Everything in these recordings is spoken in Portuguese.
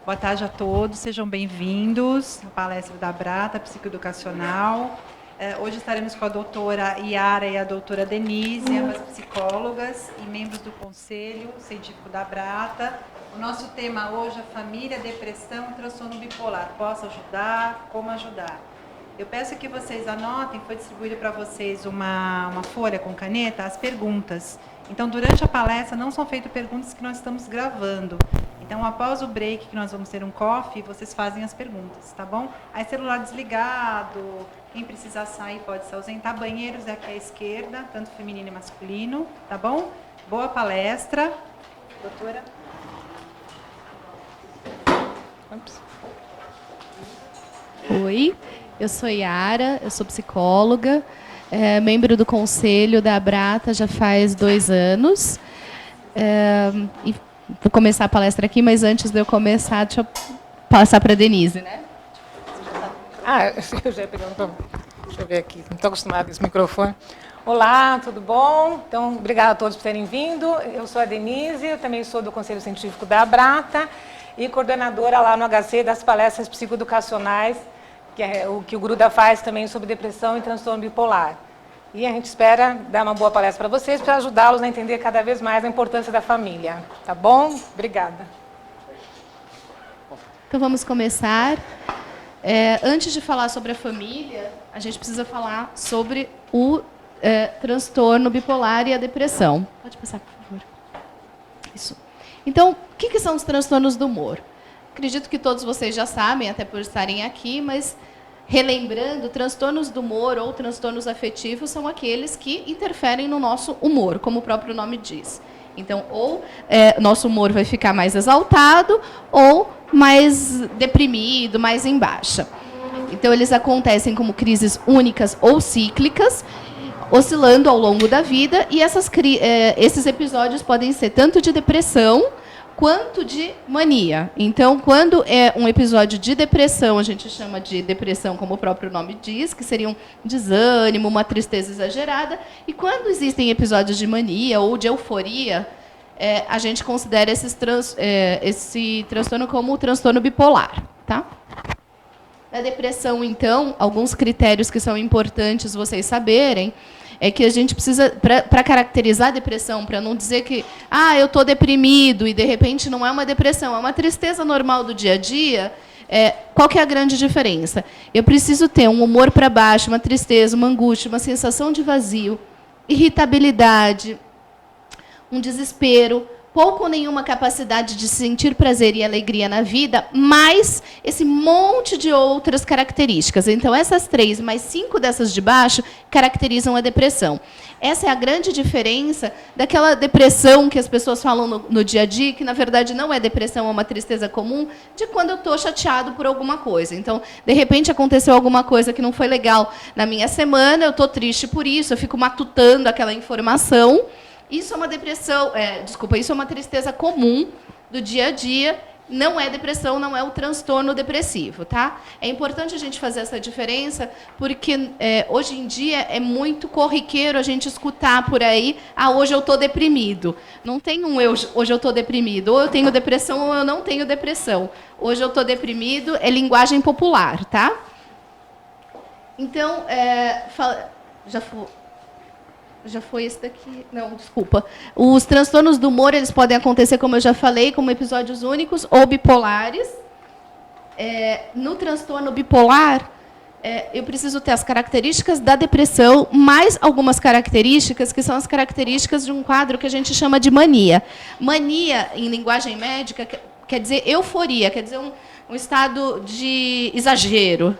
Boa tarde a todos, sejam bem-vindos à palestra da Abrata, Psicoeducacional. Hoje estaremos com a doutora Yara e a doutora Denise, ambas psicólogas e membros do Conselho Científico da Abrata. O nosso tema hoje é família, depressão e transtorno bipolar. Posso ajudar? Como ajudar? Eu peço que vocês anotem, foi distribuído para vocês uma folha com caneta, as perguntas. Então, durante a palestra, não são feitas perguntas que nós estamos gravando. Então, após o break, que nós vamos ter um coffee, vocês fazem as perguntas, tá bom? Aí, celular desligado, quem precisar sair pode se ausentar. Banheiros é aqui à esquerda, tanto feminino e masculino, tá bom? Boa palestra. Doutora? Oi, eu sou Yara, eu sou psicóloga, membro do Conselho da Abrata já faz 2 anos. E vou começar a palestra aqui, mas antes de eu começar, deixa eu passar para a Denise, né? Eu já ia pegando para... Deixa eu ver aqui, não estou acostumada com esse microfone. Olá, tudo bom? Então, obrigada a todos por terem vindo. Eu sou a Denise, eu também sou do Conselho Científico da Abrata e coordenadora lá no HC das palestras psicoeducacionais, que é o que o Gruda faz também sobre depressão e transtorno bipolar. E a gente espera dar uma boa palestra para vocês, para ajudá-los a entender cada vez mais a importância da família. Tá bom? Obrigada. Então, vamos começar. Antes de falar sobre a família, a gente precisa falar sobre o transtorno bipolar e a depressão. Pode passar, por favor. Isso. Então, o que são os transtornos do humor? Acredito que todos vocês já sabem, até por estarem aqui, mas relembrando, transtornos do humor ou transtornos afetivos são aqueles que interferem no nosso humor, como o próprio nome diz. Então, ou nosso humor vai ficar mais exaltado ou mais deprimido, mais em baixa. Então, eles acontecem como crises únicas ou cíclicas, oscilando ao longo da vida, e esses episódios podem ser tanto de depressão quanto de mania. Então, quando é um episódio de depressão, a gente chama de depressão, como o próprio nome diz, que seria um desânimo, uma tristeza exagerada. E quando existem episódios de mania ou de euforia, a gente considera esse transtorno como o transtorno bipolar. Tá? Na depressão, então, alguns critérios que são importantes vocês saberem é que a gente precisa, para caracterizar a depressão, para não dizer que eu estou deprimido e, de repente, não é uma depressão, é uma tristeza normal do dia a dia, qual que é a grande diferença? Eu preciso ter um humor para baixo, uma tristeza, uma angústia, uma sensação de vazio, irritabilidade, um desespero, pouco ou nenhuma capacidade de sentir prazer e alegria na vida, mais esse monte de outras características. Então, essas 3, mais 5 dessas de baixo, caracterizam a depressão. Essa é a grande diferença daquela depressão que as pessoas falam no dia a dia, que, na verdade, não é depressão, é uma tristeza comum, de quando eu estou chateado por alguma coisa. Então, de repente, aconteceu alguma coisa que não foi legal na minha semana, eu estou triste por isso, eu fico matutando aquela informação. Isso é uma depressão, isso é uma tristeza comum do dia a dia, não é depressão, não é o transtorno depressivo, tá? É importante a gente fazer essa diferença, porque hoje em dia é muito corriqueiro a gente escutar por aí, hoje eu estou deprimido. Não tem hoje eu estou deprimido, ou eu tenho depressão ou eu não tenho depressão. Hoje eu estou deprimido é linguagem popular, tá? Então, já foi esse daqui? Não, desculpa. Os transtornos do humor, eles podem acontecer, como eu já falei, como episódios únicos ou bipolares. No transtorno bipolar, eu preciso ter as características da depressão, mais algumas características, que são as características de um quadro que a gente chama de mania. Mania, em linguagem médica, quer dizer euforia, quer dizer um estado de exagero.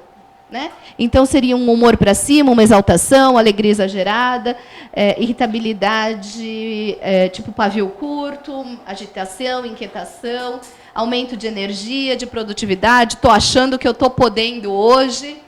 Né? Então, seria um humor para cima, uma exaltação, alegria exagerada, irritabilidade, tipo pavio curto, agitação, inquietação, aumento de energia, de produtividade, estou achando que eu estou podendo hoje,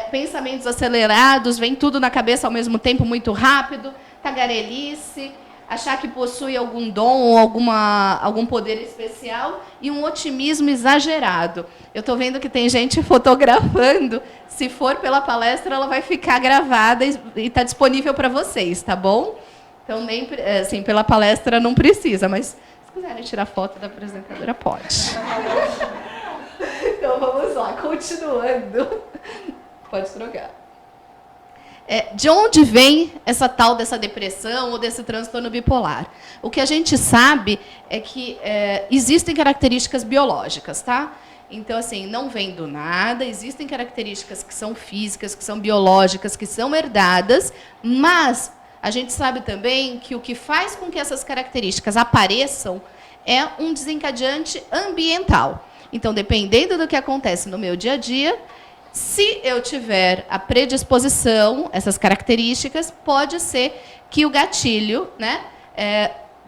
pensamentos acelerados, vem tudo na cabeça ao mesmo tempo, muito rápido, tagarelice, achar que possui algum dom ou algum poder especial e um otimismo exagerado. Eu estou vendo que tem gente fotografando. Se for pela palestra, ela vai ficar gravada e está disponível para vocês, tá bom? Então, nem, assim, pela palestra não precisa, mas se quiserem tirar foto da apresentadora, pode. Então, vamos lá, continuando. Pode trocar. De onde vem essa tal dessa depressão ou desse transtorno bipolar? O que a gente sabe é que existem características biológicas, tá? Então, assim, não vem do nada, existem características que são físicas, que são biológicas, que são herdadas, mas a gente sabe também que o que faz com que essas características apareçam é um desencadeante ambiental. Então, dependendo do que acontece no meu dia a dia, se eu tiver a predisposição, essas características, pode ser que o gatilho, né,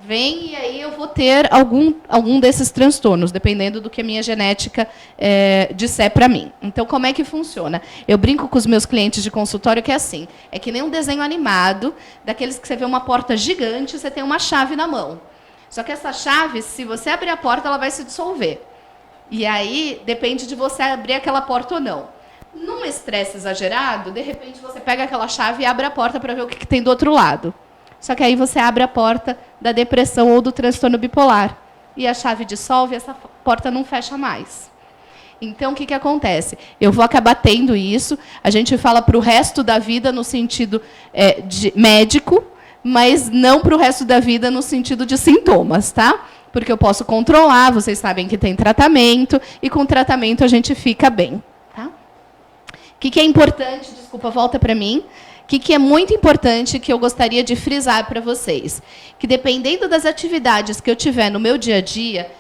vem e aí eu vou ter algum desses transtornos, dependendo do que a minha genética disser para mim. Então, como é que funciona? Eu brinco com os meus clientes de consultório que é assim, é que nem um desenho animado, daqueles que você vê uma porta gigante e você tem uma chave na mão. Só que essa chave, se você abrir a porta, ela vai se dissolver. E aí, depende de você abrir aquela porta ou não. Num estresse exagerado, de repente você pega aquela chave e abre a porta para ver o que tem do outro lado. Só que aí você abre a porta da depressão ou do transtorno bipolar. E a chave dissolve e essa porta não fecha mais. Então, o que acontece? Eu vou acabar tendo isso. A gente fala para o resto da vida no sentido de médico, mas não para o resto da vida no sentido de sintomas, tá? Porque eu posso controlar, vocês sabem que tem tratamento, e com tratamento a gente fica bem. O que é importante, desculpa, volta para mim, o que é muito importante que eu gostaria de frisar para vocês? Que dependendo das atividades que eu tiver no meu dia a dia,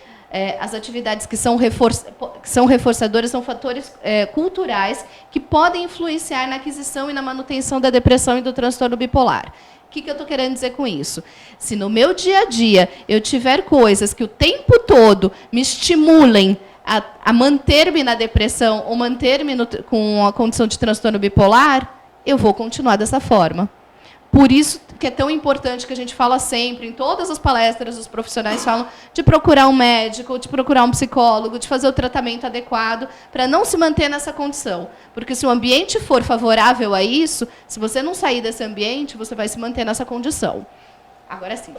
as atividades que são reforçadoras são fatores culturais que podem influenciar na aquisição e na manutenção da depressão e do transtorno bipolar. O que eu estou querendo dizer com isso? Se no meu dia a dia eu tiver coisas que o tempo todo me estimulem a manter-me na depressão ou manter-me com a condição de transtorno bipolar, eu vou continuar dessa forma. Por isso que é tão importante que a gente fala sempre, em todas as palestras, os profissionais falam de procurar um médico, de procurar um psicólogo, de fazer o tratamento adequado, para não se manter nessa condição. Porque se o ambiente for favorável a isso, se você não sair desse ambiente, você vai se manter nessa condição. Agora sim.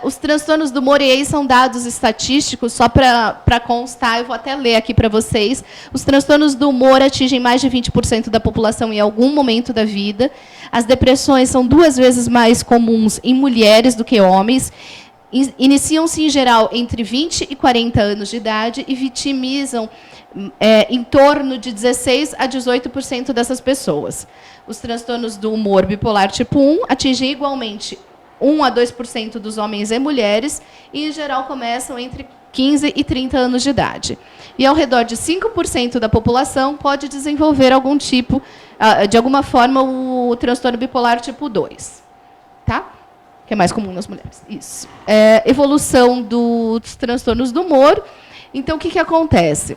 Os transtornos do humor, e aí são dados estatísticos, só para constar, eu vou até ler aqui para vocês. Os transtornos do humor atingem mais de 20% da população em algum momento da vida. As depressões são 2 vezes mais comuns em mulheres do que homens. Iniciam-se, em geral, entre 20 e 40 anos de idade e vitimizam em torno de 16% a 18% dessas pessoas. Os transtornos do humor bipolar tipo 1 atingem igualmente 1 a 2% dos homens e mulheres, e, em geral, começam entre 15 e 30 anos de idade. E, ao redor de 5% da população pode desenvolver algum tipo, de alguma forma, o transtorno bipolar tipo 2. Tá? Que é mais comum nas mulheres. Isso. Evolução dos transtornos do humor. Então, o que acontece?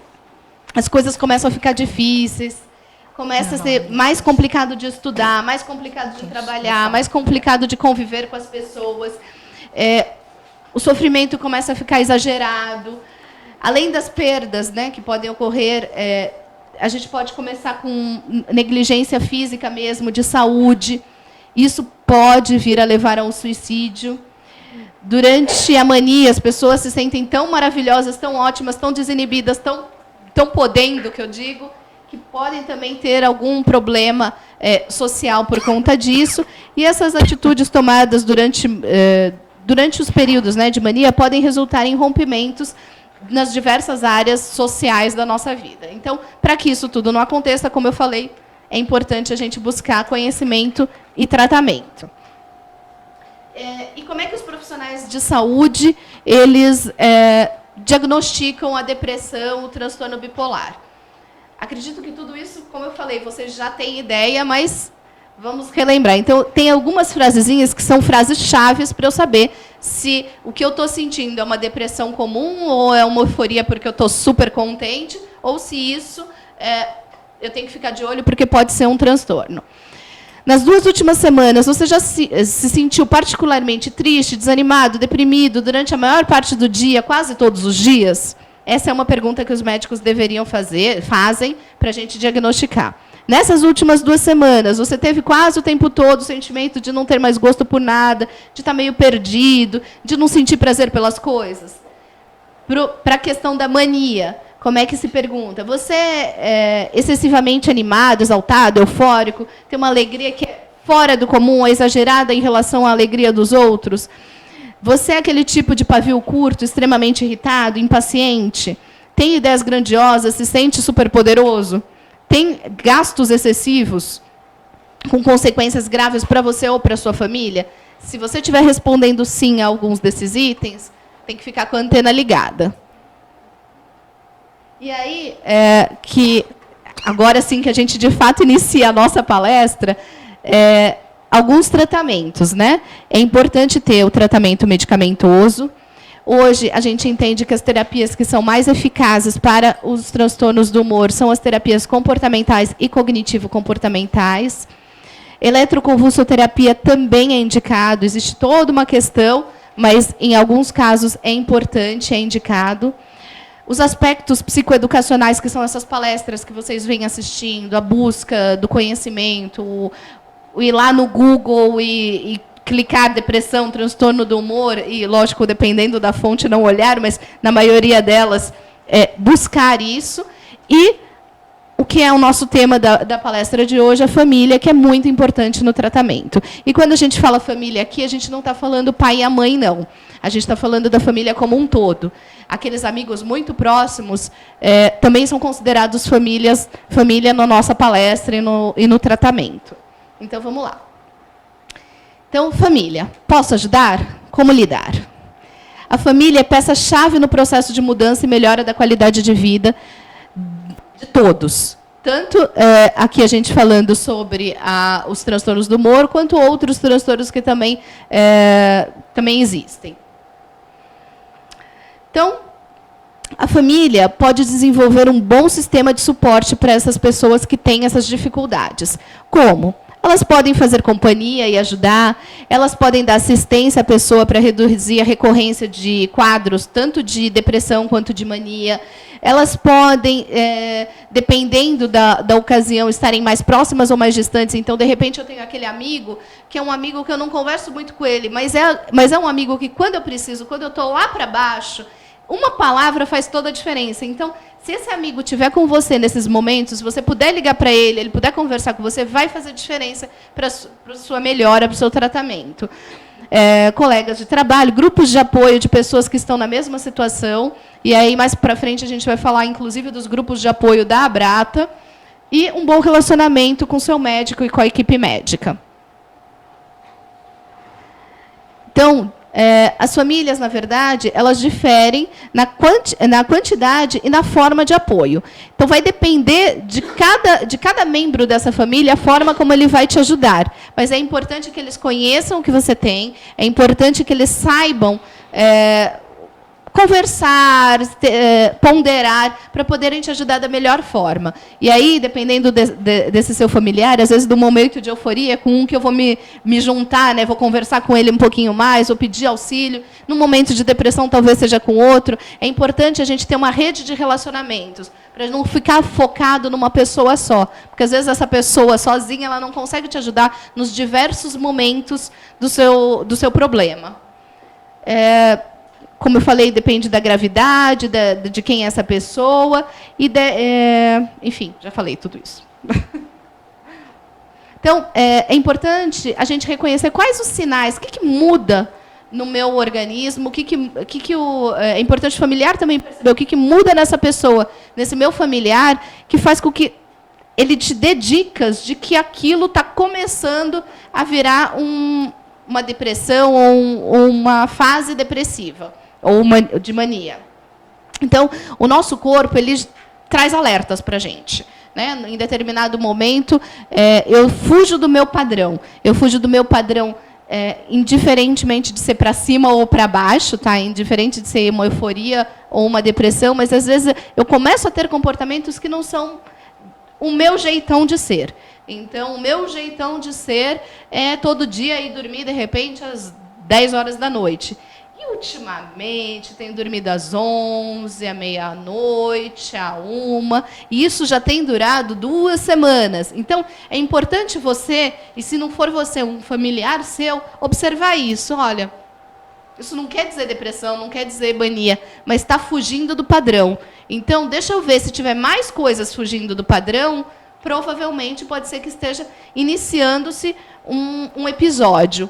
As coisas começam a ficar difíceis, começa a ser mais complicado de estudar, mais complicado de trabalhar, mais complicado de conviver com as pessoas. O sofrimento começa a ficar exagerado. Além das perdas, né, que podem ocorrer, a gente pode começar com negligência física mesmo, de saúde. Isso pode vir a levar a um suicídio. Durante a mania, as pessoas se sentem tão maravilhosas, tão ótimas, tão desinibidas, tão podendo, que eu digo, que podem também ter algum problema social por conta disso. E essas atitudes tomadas durante os períodos, né, de mania podem resultar em rompimentos nas diversas áreas sociais da nossa vida. Então, para que isso tudo não aconteça, como eu falei, é importante a gente buscar conhecimento e tratamento. E como é que os profissionais de saúde eles diagnosticam a depressão, o transtorno bipolar? Acredito que tudo isso, como eu falei, vocês já têm ideia, mas vamos relembrar. Então, tem algumas frasezinhas que são frases chaves para eu saber se o que eu estou sentindo é uma depressão comum ou é uma euforia porque eu estou super contente, ou se isso eu tenho que ficar de olho porque pode ser um transtorno. Nas 2 últimas semanas, você já se sentiu particularmente triste, desanimado, deprimido durante a maior parte do dia, quase todos os dias? Essa é uma pergunta que os médicos fazem para a gente diagnosticar. Nessas últimas 2 semanas, você teve quase o tempo todo o sentimento de não ter mais gosto por nada, de estar meio perdido, de não sentir prazer pelas coisas? Para a questão da mania, como é que se pergunta? Você é excessivamente animado, exaltado, eufórico, tem uma alegria que é fora do comum, é exagerada em relação à alegria dos outros? Você é aquele tipo de pavio curto, extremamente irritado, impaciente? Tem ideias grandiosas, se sente superpoderoso? Tem gastos excessivos, com consequências graves para você ou para a sua família? Se você estiver respondendo sim a alguns desses itens, tem que ficar com a antena ligada. E aí, agora sim que a gente, de fato, inicia a nossa palestra, alguns tratamentos, né? É importante ter o tratamento medicamentoso. Hoje, a gente entende que as terapias que são mais eficazes para os transtornos do humor são as terapias comportamentais e cognitivo-comportamentais. Eletroconvulsoterapia também é indicado, existe toda uma questão, mas, em alguns casos, é importante, é indicado. Os aspectos psicoeducacionais, que são essas palestras que vocês vêm assistindo, a busca do conhecimento, o ir lá no Google e clicar depressão, transtorno do humor, e, lógico, dependendo da fonte, não olhar, mas, na maioria delas, buscar isso. E o que é o nosso tema da palestra de hoje, a família, que é muito importante no tratamento. E quando a gente fala família aqui, a gente não está falando pai e a mãe, não. A gente está falando da família como um todo. Aqueles amigos muito próximos também são considerados família na nossa palestra e no tratamento. Então, vamos lá. Então, família. Posso ajudar? Como lidar? A família é peça-chave no processo de mudança e melhora da qualidade de vida de todos. Tanto aqui a gente falando sobre os transtornos do humor, quanto outros transtornos que também existem. Então, a família pode desenvolver um bom sistema de suporte para essas pessoas que têm essas dificuldades. Como? Elas podem fazer companhia e ajudar, elas podem dar assistência à pessoa para reduzir a recorrência de quadros, tanto de depressão quanto de mania. Elas podem, dependendo da ocasião, estarem mais próximas ou mais distantes. Então, de repente, eu tenho aquele amigo, que é um amigo que eu não converso muito com ele, mas é um amigo que, quando eu preciso, quando eu estou lá para baixo, uma palavra faz toda a diferença. Então, se esse amigo estiver com você nesses momentos, se você puder ligar para ele puder conversar com você, vai fazer diferença para a sua melhora, para o seu tratamento. Colegas de trabalho, grupos de apoio de pessoas que estão na mesma situação. E aí, mais para frente, a gente vai falar, inclusive, dos grupos de apoio da Abrata. E um bom relacionamento com o seu médico e com a equipe médica. Então, as famílias, na verdade, elas diferem na quantidade e na forma de apoio. Então, vai depender de cada membro dessa família, a forma como ele vai te ajudar. Mas é importante que eles conheçam o que você tem, é importante que eles saibam conversar, ponderar, para poderem te ajudar da melhor forma. E aí, dependendo desse seu familiar, às vezes, do momento de euforia, com um que eu vou me juntar, né, vou conversar com ele um pouquinho mais, ou pedir auxílio. No momento de depressão, talvez seja com outro. É importante a gente ter uma rede de relacionamentos, para não ficar focado numa pessoa só. Porque, às vezes, essa pessoa sozinha ela não consegue te ajudar nos diversos momentos do seu problema. Como eu falei, depende da gravidade, de quem é essa pessoa. Enfim, já falei tudo isso. Então, é importante a gente reconhecer quais os sinais, o que muda no meu organismo, é importante o familiar também perceber o que muda nessa pessoa, nesse meu familiar, que faz com que ele te dê dicas de que aquilo está começando a virar uma depressão ou uma fase depressiva, ou de mania. Então, o nosso corpo ele traz alertas para a gente. Né? Em determinado momento, eu fujo do meu padrão. Eu fujo do meu padrão indiferentemente de ser para cima ou para baixo, tá? Indiferente de ser uma euforia ou uma depressão, mas, às vezes, eu começo a ter comportamentos que não são o meu jeitão de ser. Então, o meu jeitão de ser é todo dia ir dormir, de repente, às 10 horas da noite. E, ultimamente, tenho dormido às 11, à meia-noite, à 1, e isso já tem durado 2 semanas. Então, é importante você, e se não for você, um familiar seu, observar isso. Olha, isso não quer dizer depressão, não quer dizer mania, mas está fugindo do padrão. Então, deixa eu ver, se tiver mais coisas fugindo do padrão, provavelmente pode ser que esteja iniciando-se um episódio.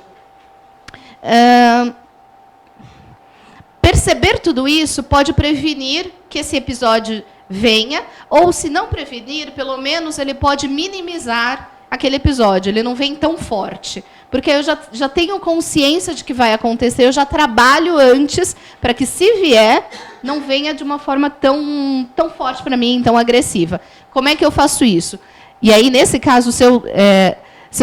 Perceber tudo isso pode prevenir que esse episódio venha, ou, se não prevenir, pelo menos ele pode minimizar aquele episódio, ele não vem tão forte. Porque eu já tenho consciência de que vai acontecer, eu já trabalho antes para que, se vier, não venha de uma forma tão forte para mim, tão agressiva. Como é que eu faço isso? E aí, nesse caso, se eu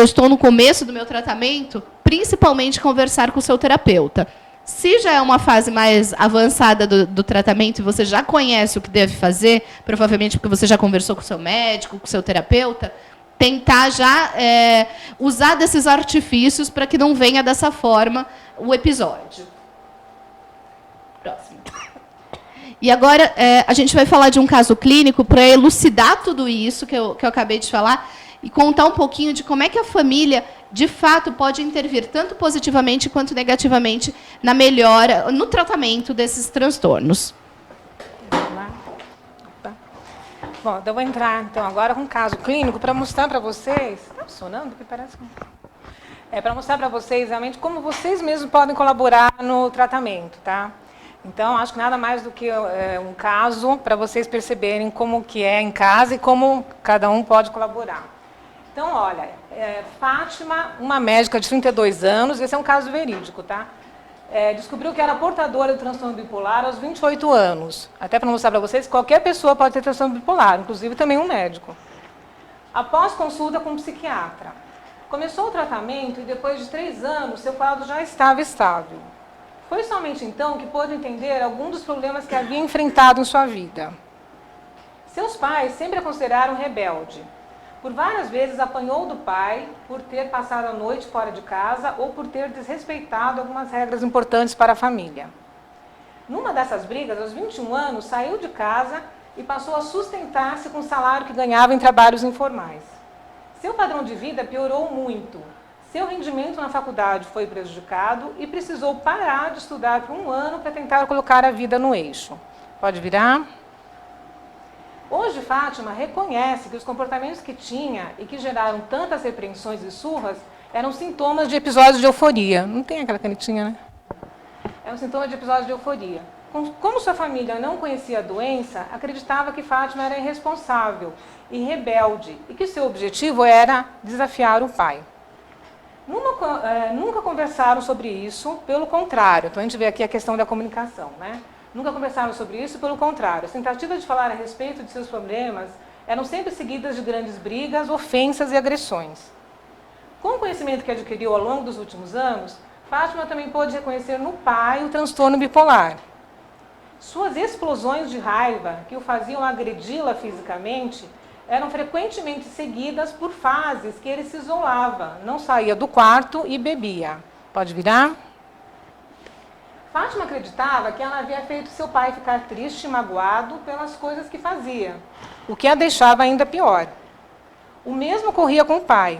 estou no começo do meu tratamento, principalmente conversar com o seu terapeuta. Se já é uma fase mais avançada do tratamento e você já conhece o que deve fazer, provavelmente porque você já conversou com o seu médico, com o seu terapeuta, tentar já usar desses artifícios para que não venha dessa forma o episódio. Próximo. E agora a gente vai falar de um caso clínico para elucidar tudo isso que eu acabei de falar e contar um pouquinho de como é que a família, de fato, pode intervir tanto positivamente quanto negativamente na melhora, no tratamento desses transtornos. Bom, eu vou entrar, então, agora com um caso clínico para mostrar para vocês... Está funcionando? Porque parece que... para mostrar para vocês, realmente, como vocês mesmos podem colaborar no tratamento, tá? Então, acho que nada mais do que um caso para vocês perceberem como que é em casa e como cada um pode colaborar. Então, olha, Fátima, uma médica de 32 anos, esse é um caso verídico, tá? Descobriu que era portadora do transtorno bipolar aos 28 anos. Até para mostrar para vocês, qualquer pessoa pode ter transtorno bipolar, inclusive também um médico. Após consulta com um psiquiatra. Começou o tratamento e depois de 3 anos, seu quadro já estava estável. Foi somente então que pôde entender alguns dos problemas que havia enfrentado em sua vida. Seus pais sempre a consideraram rebelde. Por várias vezes apanhou do pai por ter passado a noite fora de casa ou por ter desrespeitado algumas regras importantes para a família. Numa dessas brigas, aos 21 anos, saiu de casa e passou a sustentar-se com o salário que ganhava em trabalhos informais. Seu padrão de vida piorou muito. Seu rendimento na faculdade foi prejudicado e precisou parar de estudar por 1 ano para tentar colocar a vida no eixo. Pode virar? Hoje, Fátima reconhece que os comportamentos que tinha e que geraram tantas repreensões e surras eram sintomas de episódios de euforia. Não tem aquela canetinha, né? É um sintoma de episódios de euforia. Como sua família não conhecia a doença, acreditava que Fátima era irresponsável e rebelde e que seu objetivo era desafiar o pai. Nunca conversaram sobre isso, pelo contrário. Então, a gente vê aqui a questão da comunicação, né? Nunca conversaram sobre isso, pelo contrário. As tentativas de falar a respeito de seus problemas eram sempre seguidas de grandes brigas, ofensas e agressões. Com o conhecimento que adquiriu ao longo dos últimos anos, Fátima também pôde reconhecer no pai o transtorno bipolar. Suas explosões de raiva, que o faziam agredi-la fisicamente, eram frequentemente seguidas por fases que ele se isolava, não saía do quarto e bebia. Pode virar? Fátima acreditava que ela havia feito seu pai ficar triste e magoado pelas coisas que fazia, o que a deixava ainda pior. O mesmo ocorria com o pai.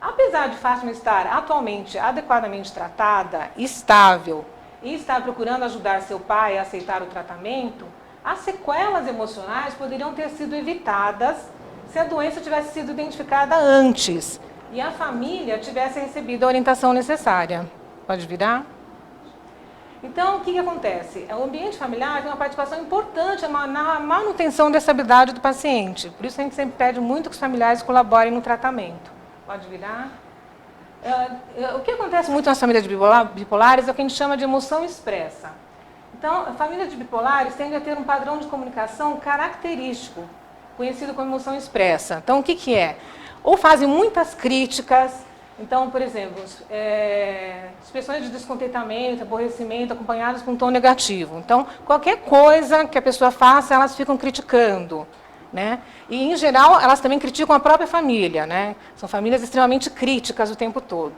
Apesar de Fátima estar atualmente adequadamente tratada, estável, e estar procurando ajudar seu pai a aceitar o tratamento, as sequelas emocionais poderiam ter sido evitadas se a doença tivesse sido identificada antes e a família tivesse recebido a orientação necessária. Pode virar? Então, o que acontece? O ambiente familiar tem uma participação importante na manutenção da estabilidade do paciente. Por isso, a gente sempre pede muito que os familiares colaborem no tratamento. Pode virar? O que acontece muito nas famílias bipolares é o que a gente chama de emoção expressa. Então, famílias de bipolares tendem a ter um padrão de comunicação característico, conhecido como emoção expressa. Então, o que é? Ou fazem muitas críticas. Então, por exemplo, expressões de descontentamento, aborrecimento, acompanhadas por um tom negativo. Então, qualquer coisa que a pessoa faça, elas ficam criticando, né? E, em geral, elas também criticam a própria família, né? São famílias extremamente críticas o tempo todo.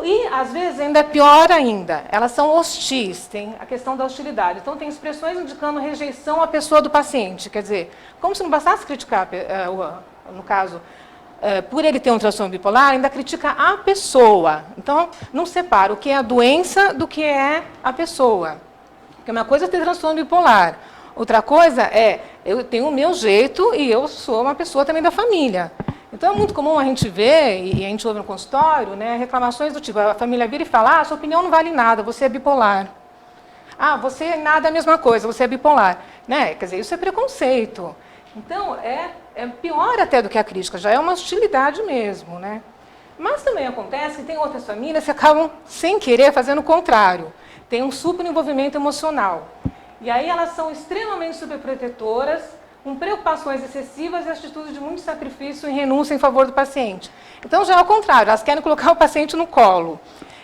E, às vezes, ainda é pior ainda, elas são hostis, tem a questão da hostilidade. Então, tem expressões indicando rejeição à pessoa do paciente. Quer dizer, como se não bastasse criticar, no caso, por ele ter um transtorno bipolar, ainda critica a pessoa. Então, não separa o que é a doença do que é a pessoa. Porque uma coisa é ter transtorno bipolar, outra coisa é, eu tenho o meu jeito e eu sou uma pessoa também da família. Então, é muito comum a gente ver, e a gente ouve no consultório, né, reclamações do tipo, a família vira e fala, sua opinião não vale nada, você é bipolar. Você nada é a mesma coisa, você é bipolar. Né? Quer dizer, isso é preconceito. Então, é pior até do que a crítica, já é uma hostilidade mesmo. Né? Mas também acontece que tem outras famílias que acabam, sem querer, fazendo o contrário. Tem um superenvolvimento emocional. E aí elas são extremamente superprotetoras, com preocupações excessivas e atitudes de muito sacrifício e renúncia em favor do paciente. Então, já é o contrário, elas querem colocar o paciente no colo.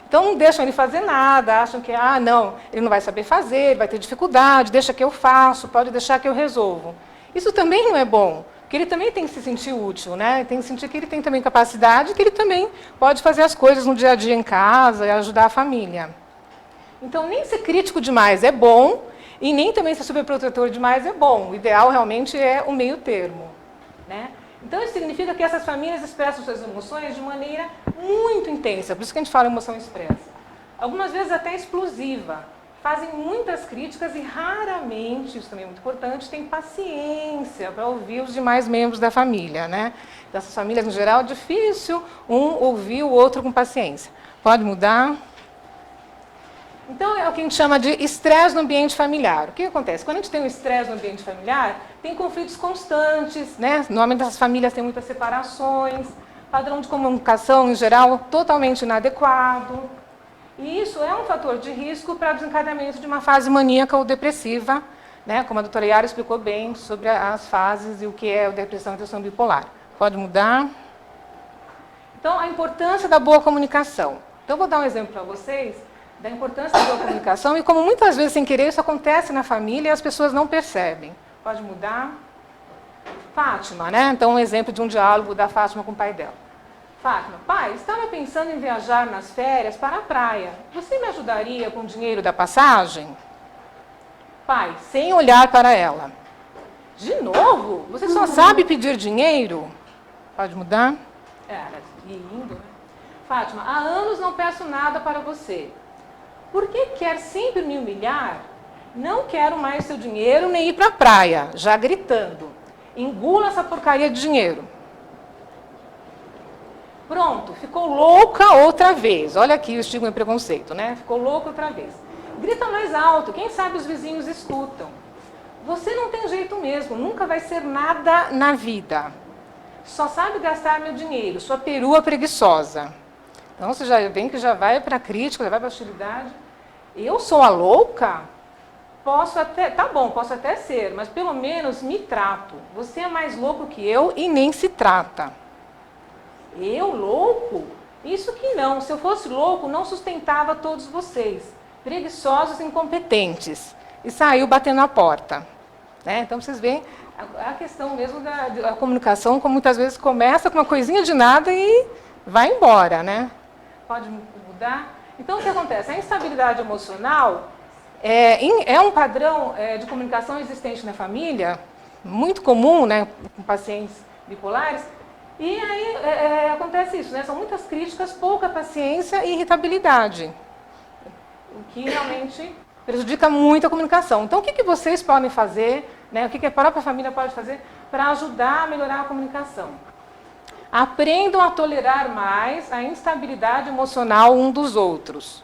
Então, não deixam ele fazer nada, acham que, não, ele não vai saber fazer, ele vai ter dificuldade, deixa que eu faço, pode deixar que eu resolvo. Isso também não é bom, porque ele também tem que se sentir útil, né? Tem que sentir que ele tem também capacidade, que ele também pode fazer as coisas no dia a dia em casa e ajudar a família. Então, nem ser crítico demais é bom, e nem também ser superprotetor demais é bom. O ideal realmente é o meio termo. Né? Então, isso significa que essas famílias expressam suas emoções de maneira muito intensa. Por isso que a gente fala emoção expressa. Algumas vezes até explosiva. Fazem muitas críticas e raramente, isso também é muito importante, têm paciência para ouvir os demais membros da família. Né? Dessas famílias, no geral, é difícil um ouvir o outro com paciência. Pode mudar? Então, é o que a gente chama de estresse no ambiente familiar. O que acontece? Quando a gente tem um estresse no ambiente familiar, tem conflitos constantes, né? Normalmente as famílias têm muitas separações, padrão de comunicação, em geral, totalmente inadequado. E isso é um fator de risco para o desencadeamento de uma fase maníaca ou depressiva, né? Como a doutora Yara explicou bem sobre as fases e o que é a depressão e transtorno bipolar. Pode mudar? Então, a importância da boa comunicação. Então, vou dar um exemplo para vocês da importância da boa comunicação e como muitas vezes, sem querer, isso acontece na família e as pessoas não percebem. Pode mudar? Fátima, né? Então, um exemplo de um diálogo da Fátima com o pai dela. Fátima, pai, estava pensando em viajar nas férias para a praia. Você me ajudaria com o dinheiro da passagem? Pai, sem olhar para ela. De novo? Você só sabe pedir dinheiro? Pode mudar? Indo, né? Fátima, há anos não peço nada para você. Por que quer sempre me humilhar? Não quero mais seu dinheiro nem ir para a praia, já gritando. Engula essa porcaria de dinheiro. Pronto, ficou louca outra vez. Olha aqui o estigma e preconceito, né? Ficou louca outra vez. Grita mais alto, quem sabe os vizinhos escutam. Você não tem jeito mesmo, nunca vai ser nada na vida. Só sabe gastar meu dinheiro, sua perua preguiçosa. Então, você já vem que já vai para a crítica, já vai para a hostilidade. Eu sou a louca? Posso até, tá bom, posso até ser, mas pelo menos me trato. Você é mais louco que eu e nem se trata. Eu louco? Isso que não. Se eu fosse louco, não sustentava todos vocês. Preguiçosos e incompetentes. E saiu batendo a porta. Né? Então, vocês veem a questão mesmo da comunicação, como muitas vezes começa com uma coisinha de nada e vai embora. Né? Pode mudar? Então, o que acontece? A instabilidade emocional é um padrão de comunicação existente na família, muito comum, né, com pacientes bipolares, e aí acontece isso, né? São muitas críticas, pouca paciência e irritabilidade, o que realmente prejudica muito a comunicação. Então, o que vocês podem fazer, né, o que a própria família pode fazer para ajudar a melhorar a comunicação? Aprendam a tolerar mais a instabilidade emocional um dos outros.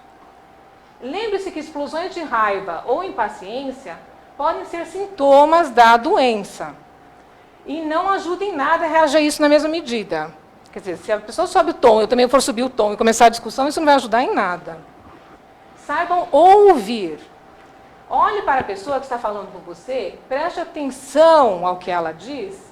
Lembre-se que explosões de raiva ou impaciência podem ser sintomas da doença. E não ajuda em nada a reagir a isso na mesma medida. Quer dizer, se a pessoa sobe o tom, eu também for subir o tom e começar a discussão, isso não vai ajudar em nada. Saibam ouvir. Olhe para a pessoa que está falando com você, preste atenção ao que ela diz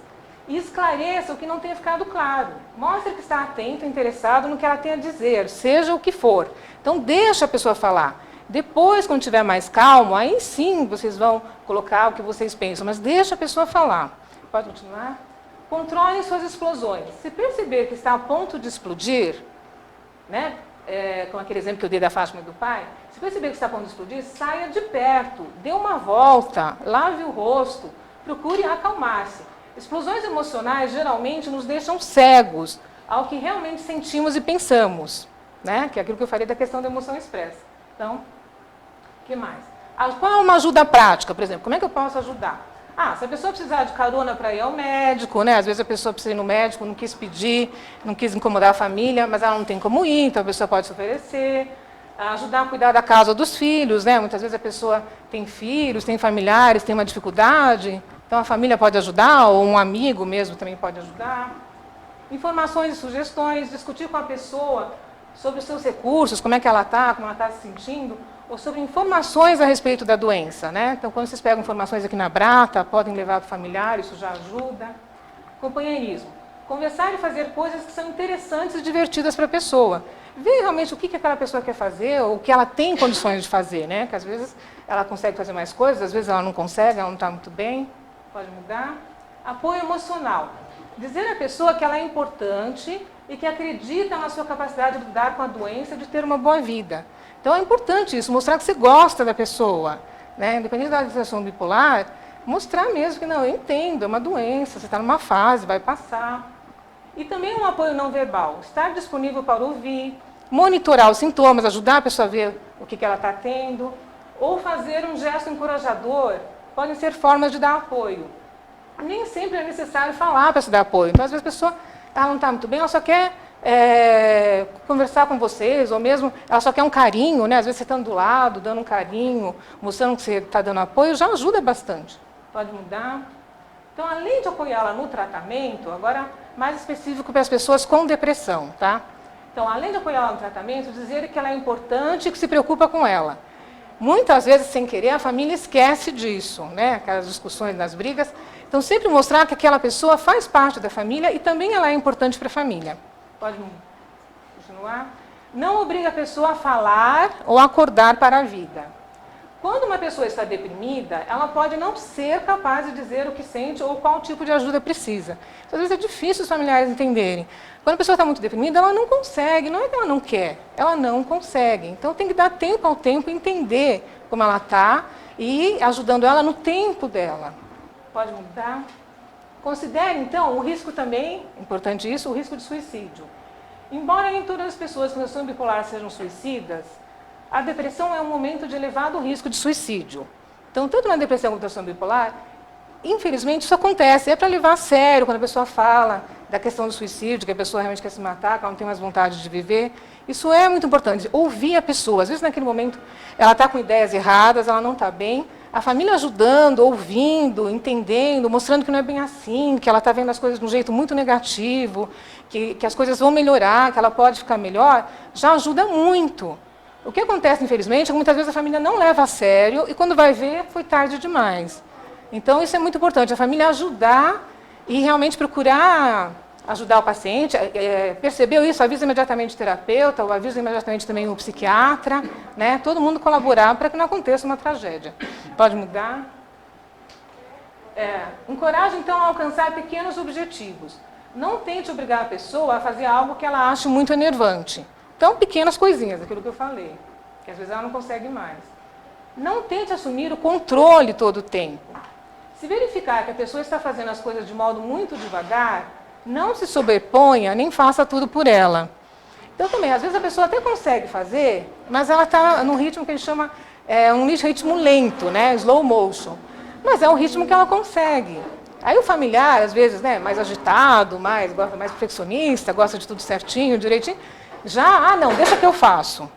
e esclareça o que não tenha ficado claro. Mostre que está atento, interessado no que ela tem a dizer, seja o que for. Então, deixa a pessoa falar. Depois, quando estiver mais calmo, aí sim vocês vão colocar o que vocês pensam, mas deixa a pessoa falar. Pode continuar? Controlem suas explosões. Se perceber que está a ponto de explodir, né, com aquele exemplo que eu dei da Fátima e do pai, se perceber que está a ponto de explodir, saia de perto, dê uma volta, lave o rosto, procure acalmar-se. Explosões emocionais geralmente nos deixam cegos ao que realmente sentimos e pensamos, né? Que é aquilo que eu falei da questão da emoção expressa. Então, o que mais? Qual é uma ajuda prática, por exemplo? Como é que eu posso ajudar? Se a pessoa precisar de carona para ir ao médico, né? Às vezes a pessoa precisa ir no médico, não quis pedir, não quis incomodar a família, mas ela não tem como ir, então a pessoa pode se oferecer. Ajudar a cuidar da casa dos filhos, né? Muitas vezes a pessoa tem filhos, tem familiares, tem uma dificuldade, então a família pode ajudar, ou um amigo mesmo também pode ajudar. Informações e sugestões, discutir com a pessoa sobre os seus recursos, como é que ela está, como ela está se sentindo, ou sobre informações a respeito da doença, né? Então, quando vocês pegam informações aqui na Brata, podem levar para o familiar, isso já ajuda. Companheirismo. Conversar e fazer coisas que são interessantes e divertidas para a pessoa. Ver realmente o que aquela pessoa quer fazer, ou o que ela tem condições de fazer, né? Que às vezes ela consegue fazer mais coisas, às vezes ela não consegue, ela não está muito bem, pode mudar. Apoio emocional. Dizer à pessoa que ela é importante e que acredita na sua capacidade de lidar com a doença e de ter uma boa vida. Então é importante isso, mostrar que você gosta da pessoa, né? Independente da situação bipolar, mostrar mesmo que não, eu entendo, é uma doença, você está numa fase, vai passar. E também um apoio não verbal, estar disponível para ouvir, monitorar os sintomas, ajudar a pessoa a ver o que ela está tendo, ou fazer um gesto encorajador, podem ser formas de dar apoio. Nem sempre é necessário falar para se dar apoio. Então, às vezes a pessoa não está muito bem, ela só quer conversar com vocês, ou mesmo ela só quer um carinho, né? Às vezes você está do lado, dando um carinho, mostrando que você está dando apoio, já ajuda bastante. Pode mudar. Então, além de apoiá-la no tratamento, agora mais específico para as pessoas com depressão, tá? Então, além de apoiá-la no tratamento, dizer que ela é importante e que se preocupa com ela. Muitas vezes, sem querer, a família esquece disso, né? Aquelas discussões nas brigas. Então, sempre mostrar que aquela pessoa faz parte da família e também ela é importante para a família. Pode continuar? Não obriga a pessoa a falar ou acordar para a vida. Quando uma pessoa está deprimida, ela pode não ser capaz de dizer o que sente ou qual tipo de ajuda precisa. Então, às vezes é difícil os familiares entenderem. Quando a pessoa está muito deprimida, ela não consegue, não é que ela não quer, ela não consegue. Então tem que dar tempo ao tempo, entender como ela está e ajudando ela no tempo dela. Pode mudar? Considere, então, o risco também, importante isso, o risco de suicídio. Embora nem todas as pessoas com transtorno bipolar sejam suicidas, a depressão é um momento de elevado risco de suicídio. Então, tanto na depressão como na transtorno bipolar, infelizmente isso acontece. É para levar a sério quando a pessoa fala da questão do suicídio, que a pessoa realmente quer se matar, que ela não tem mais vontade de viver. Isso é muito importante, ouvir a pessoa. Às vezes, naquele momento, ela está com ideias erradas, ela não está bem. A família ajudando, ouvindo, entendendo, mostrando que não é bem assim, que ela está vendo as coisas de um jeito muito negativo, que as coisas vão melhorar, que ela pode ficar melhor, já ajuda muito. O que acontece, infelizmente, é que muitas vezes a família não leva a sério e quando vai ver, foi tarde demais. Então, isso é muito importante, a família ajudar e realmente procurar ajudar o paciente. Percebeu isso? Avisa imediatamente o terapeuta, ou avisa imediatamente também o psiquiatra, né? Todo mundo colaborar para que não aconteça uma tragédia. Pode mudar? Encoraje, então, a alcançar pequenos objetivos. Não tente obrigar a pessoa a fazer algo que ela ache muito enervante. Então, pequenas coisinhas, aquilo que eu falei, que às vezes ela não consegue mais. Não tente assumir o controle todo o tempo. Se verificar que a pessoa está fazendo as coisas de modo muito devagar, não se sobreponha, nem faça tudo por ela. Então, também, às vezes a pessoa até consegue fazer, mas ela está num ritmo que a gente chama, um ritmo lento, né? Slow motion. Mas é um ritmo que ela consegue. Aí o familiar, às vezes, né, mais agitado, mais perfeccionista, gosta de tudo certinho, direitinho, não, deixa que eu faço.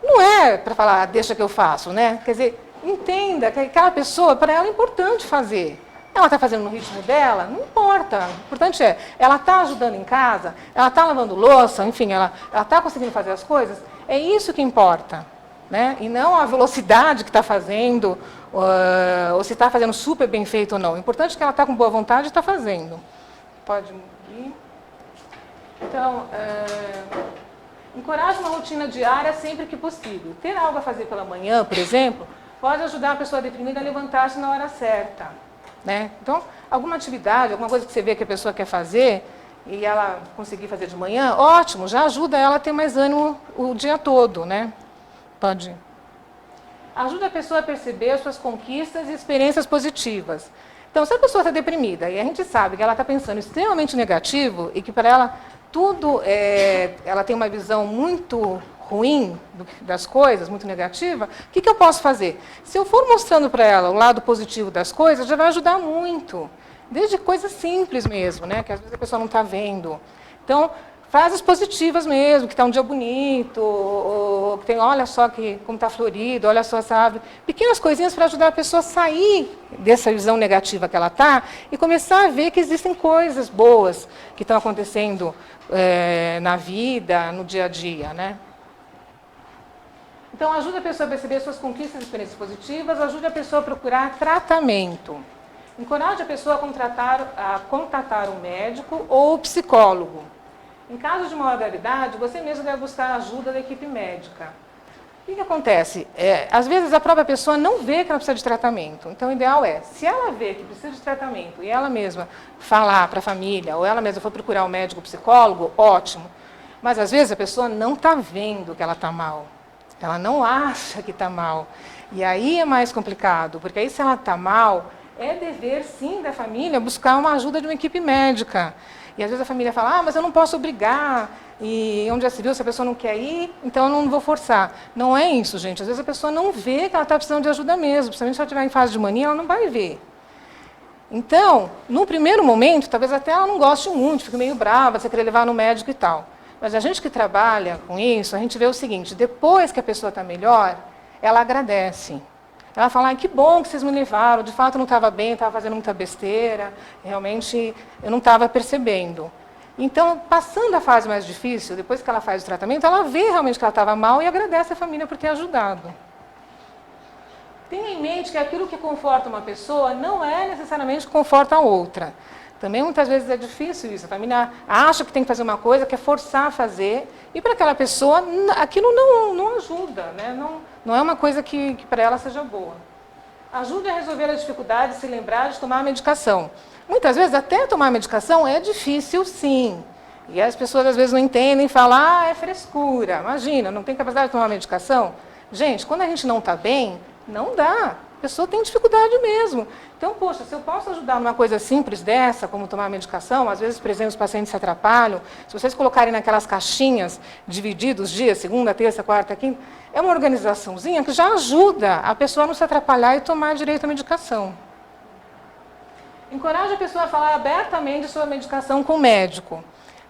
Não é para falar, deixa que eu faço, né? Quer dizer, entenda que aquela pessoa, para ela é importante fazer. Ela está fazendo no ritmo dela, não importa. O importante é, ela está ajudando em casa, ela está lavando louça, enfim, ela está conseguindo fazer as coisas. É isso que importa, né? E não a velocidade que está fazendo, ou se está fazendo super bem feito ou não. O importante é que ela está com boa vontade e está fazendo. Pode ir. Então, encoraje uma rotina diária sempre que possível. Ter algo a fazer pela manhã, por exemplo, pode ajudar a pessoa deprimida a levantar-se na hora certa, né? Então, alguma atividade, alguma coisa que você vê que a pessoa quer fazer, e ela conseguir fazer de manhã, ótimo, já ajuda ela a ter mais ânimo o dia todo, né? Pode ir. Ajuda a pessoa a perceber as suas conquistas e experiências positivas. Então, se a pessoa está deprimida e a gente sabe que ela está pensando extremamente negativo e que para ela tudo, ela tem uma visão muito ruim das coisas, muito negativa, o que eu posso fazer? Se eu for mostrando para ela o lado positivo das coisas, já vai ajudar muito. Desde coisas simples mesmo, né? Que às vezes a pessoa não está vendo. Então, frases positivas mesmo, que está um dia bonito, ou que tem, olha só como está florido, olha só essa árvore. Pequenas coisinhas para ajudar a pessoa a sair dessa visão negativa que ela está e começar a ver que existem coisas boas que estão acontecendo na vida, no dia a dia, né? Então, ajuda a pessoa a perceber suas conquistas e experiências positivas, ajuda a pessoa a procurar tratamento. Encoraje a pessoa a contatar um médico ou psicólogo. Em caso de maior gravidade, você mesmo deve buscar a ajuda da equipe médica. O que acontece? Às vezes a própria pessoa não vê que ela precisa de tratamento. Então, o ideal se ela vê que precisa de tratamento e ela mesma falar para a família, ou ela mesma for procurar um médico ou psicólogo, ótimo. Mas, às vezes, a pessoa não está vendo que ela está mal. Ela não acha que está mal. E aí é mais complicado, porque aí se ela está mal, é dever, sim, da família buscar uma ajuda de uma equipe médica. E às vezes a família fala, mas eu não posso obrigar, e onde já se viu, se a pessoa não quer ir, então eu não vou forçar. Não é isso, gente. Às vezes a pessoa não vê que ela está precisando de ajuda mesmo, principalmente se ela estiver em fase de mania, ela não vai ver. Então, no primeiro momento, talvez até ela não goste muito, fique meio brava, você querer levar no médico e tal. Mas a gente que trabalha com isso, a gente vê o seguinte, depois que a pessoa está melhor, ela agradece. Ela fala, que bom que vocês me levaram, de fato eu não estava bem, estava fazendo muita besteira, realmente eu não estava percebendo. Então, passando a fase mais difícil, depois que ela faz o tratamento, ela vê realmente que ela estava mal e agradece a família por ter ajudado. Tenha em mente que aquilo que conforta uma pessoa não é necessariamente que conforta a outra. Também muitas vezes é difícil isso. A família acha que tem que fazer uma coisa, quer forçar a fazer, e para aquela pessoa aquilo não ajuda, né? Não é uma coisa que para ela seja boa. Ajude a resolver a dificuldade de se lembrar de tomar a medicação. Muitas vezes até tomar a medicação é difícil, sim. E as pessoas às vezes não entendem e falam, é frescura. Imagina, não tem capacidade de tomar a medicação? Gente, quando a gente não está bem, não dá. A pessoa tem dificuldade mesmo. Então, poxa, se eu posso ajudar numa coisa simples dessa, como tomar medicação, às vezes, por exemplo, os pacientes se atrapalham, se vocês colocarem naquelas caixinhas, divididos os dias, segunda, terça, quarta, quinta, é uma organizaçãozinha que já ajuda a pessoa a não se atrapalhar e tomar direito à medicação. Encoraje a pessoa a falar abertamente sobre a medicação com o médico.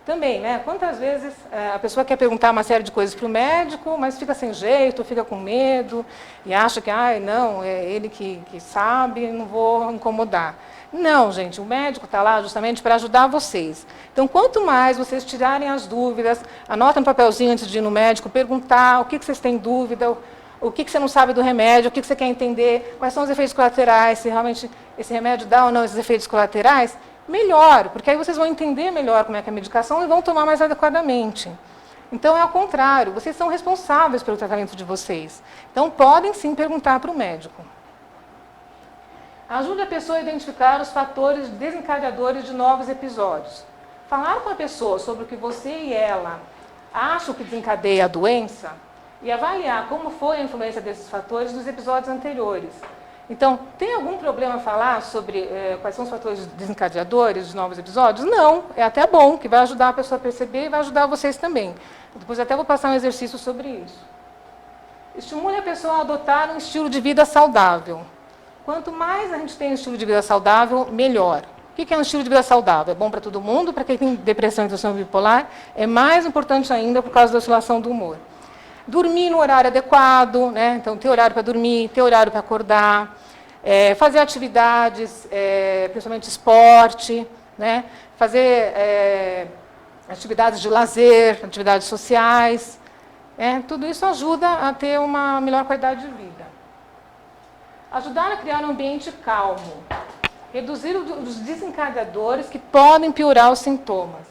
Também, né? Quantas vezes a pessoa quer perguntar uma série de coisas para o médico, mas fica sem jeito, fica com medo, e acha que, não, é ele que sabe, não vou incomodar. Não, gente, o médico está lá justamente para ajudar vocês. Então, quanto mais vocês tirarem as dúvidas, anota no papelzinho antes de ir no médico, perguntar o que vocês têm dúvida, o que você não sabe do remédio, o que você quer entender, quais são os efeitos colaterais, se realmente esse remédio dá ou não esses efeitos colaterais, melhor, porque aí vocês vão entender melhor como é que é a medicação e vão tomar mais adequadamente. Então, é ao contrário, vocês são responsáveis pelo tratamento de vocês. Então, podem sim perguntar para o médico. Ajude a pessoa a identificar os fatores desencadeadores de novos episódios. Falar com a pessoa sobre o que você e ela acham que desencadeia a doença e avaliar como foi a influência desses fatores nos episódios anteriores. Então, tem algum problema a falar sobre quais são os fatores desencadeadores de novos episódios? Não, é até bom, que vai ajudar a pessoa a perceber e vai ajudar vocês também. Depois até vou passar um exercício sobre isso. Estimule a pessoa a adotar um estilo de vida saudável. Quanto mais a gente tem um estilo de vida saudável, melhor. O que é um estilo de vida saudável? É bom para todo mundo, para quem tem depressão e transtorno bipolar, é mais importante ainda por causa da oscilação do humor. Dormir no horário adequado, né? Então, ter horário para dormir, ter horário para acordar, fazer atividades, principalmente esporte, né? Fazer atividades de lazer, atividades sociais. Tudo isso ajuda a ter uma melhor qualidade de vida. Ajudar a criar um ambiente calmo. Reduzir os desencadeadores que podem piorar os sintomas.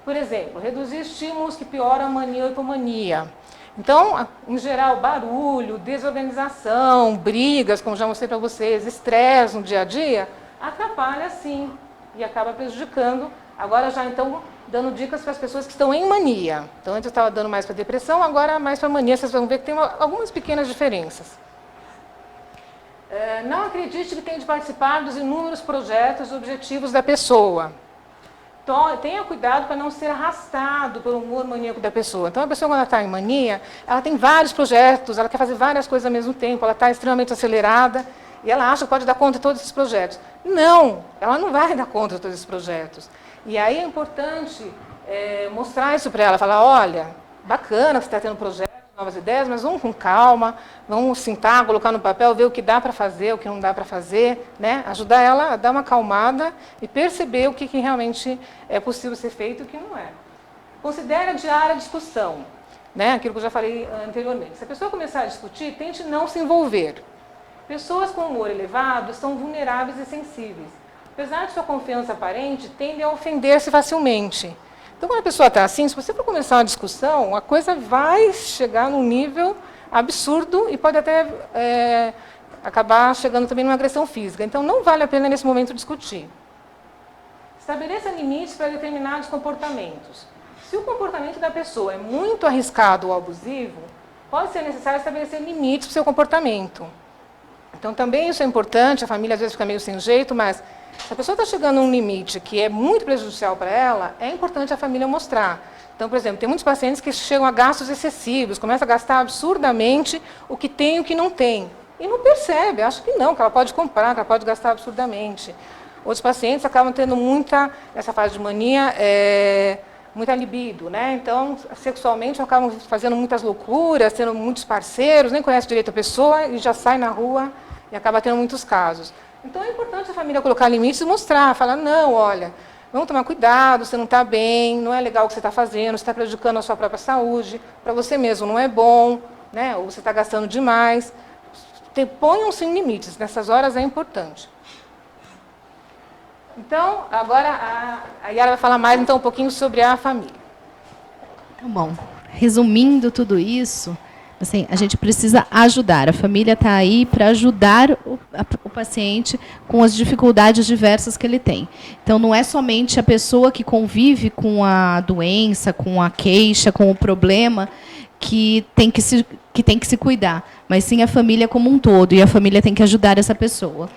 Por exemplo, reduzir estímulos que pioram a mania ou hipomania. Então, em geral, barulho, desorganização, brigas, como já mostrei para vocês, estresse no dia a dia, atrapalha sim e acaba prejudicando. Agora já então dando dicas para as pessoas que estão em mania. Então, antes eu estava dando mais para depressão, agora mais para mania. Vocês vão ver que tem algumas pequenas diferenças. Não acredite que tem de participar dos inúmeros projetos e objetivos da pessoa. Então, tenha cuidado para não ser arrastado pelo humor maníaco da pessoa. Então, a pessoa, quando ela está em mania, ela tem vários projetos, ela quer fazer várias coisas ao mesmo tempo, ela está extremamente acelerada e ela acha que pode dar conta de todos esses projetos. Não, ela não vai dar conta de todos esses projetos. E aí é importante mostrar isso para ela, falar, olha, bacana que você está tendo projetos, novas ideias, mas vamos com calma, vamos sentar, colocar no papel, ver o que dá para fazer, o que não dá para fazer, né? Ajudar ela a dar uma acalmada e perceber o que realmente é possível ser feito e o que não é. Considere a diária discussão, né? Aquilo que eu já falei anteriormente. Se a pessoa começar a discutir, tente não se envolver. Pessoas com humor elevado são vulneráveis e sensíveis. Apesar de sua confiança aparente, tendem a ofender-se facilmente. Então, quando a pessoa está assim, se você for começar uma discussão, a coisa vai chegar num nível absurdo e pode até acabar chegando também numa agressão física. Então, não vale a pena, nesse momento, discutir. Estabeleça limites para determinados comportamentos. Se o comportamento da pessoa é muito arriscado ou abusivo, pode ser necessário estabelecer limites para o seu comportamento. Então, também isso é importante, a família às vezes fica meio sem jeito, mas se a pessoa está chegando a um limite que é muito prejudicial para ela, é importante a família mostrar. Então, por exemplo, tem muitos pacientes que chegam a gastos excessivos, começam a gastar absurdamente o que tem e o que não tem. E não percebe, acha que não, que ela pode comprar, que ela pode gastar absurdamente. Outros pacientes acabam tendo nessa fase de mania, muita libido, né? Então, sexualmente, acabam fazendo muitas loucuras, tendo muitos parceiros, nem conhece direito a pessoa e já sai na rua e acaba tendo muitos casos. Então, é importante a família colocar limites e mostrar, falar, não, olha, vamos tomar cuidado, você não está bem, não é legal o que você está fazendo, você está prejudicando a sua própria saúde, para você mesmo não é bom, né? Ou você está gastando demais. Ponham-se em limites, nessas horas é importante. Então, agora a Yara vai falar mais um pouquinho sobre a família. Tá bom. Resumindo tudo isso, assim, a gente precisa ajudar. A família está aí para ajudar o paciente com as dificuldades diversas que ele tem. Então, não é somente a pessoa que convive com a doença, com a queixa, com o problema, que tem que se cuidar, mas sim a família como um todo, e a família tem que ajudar essa pessoa.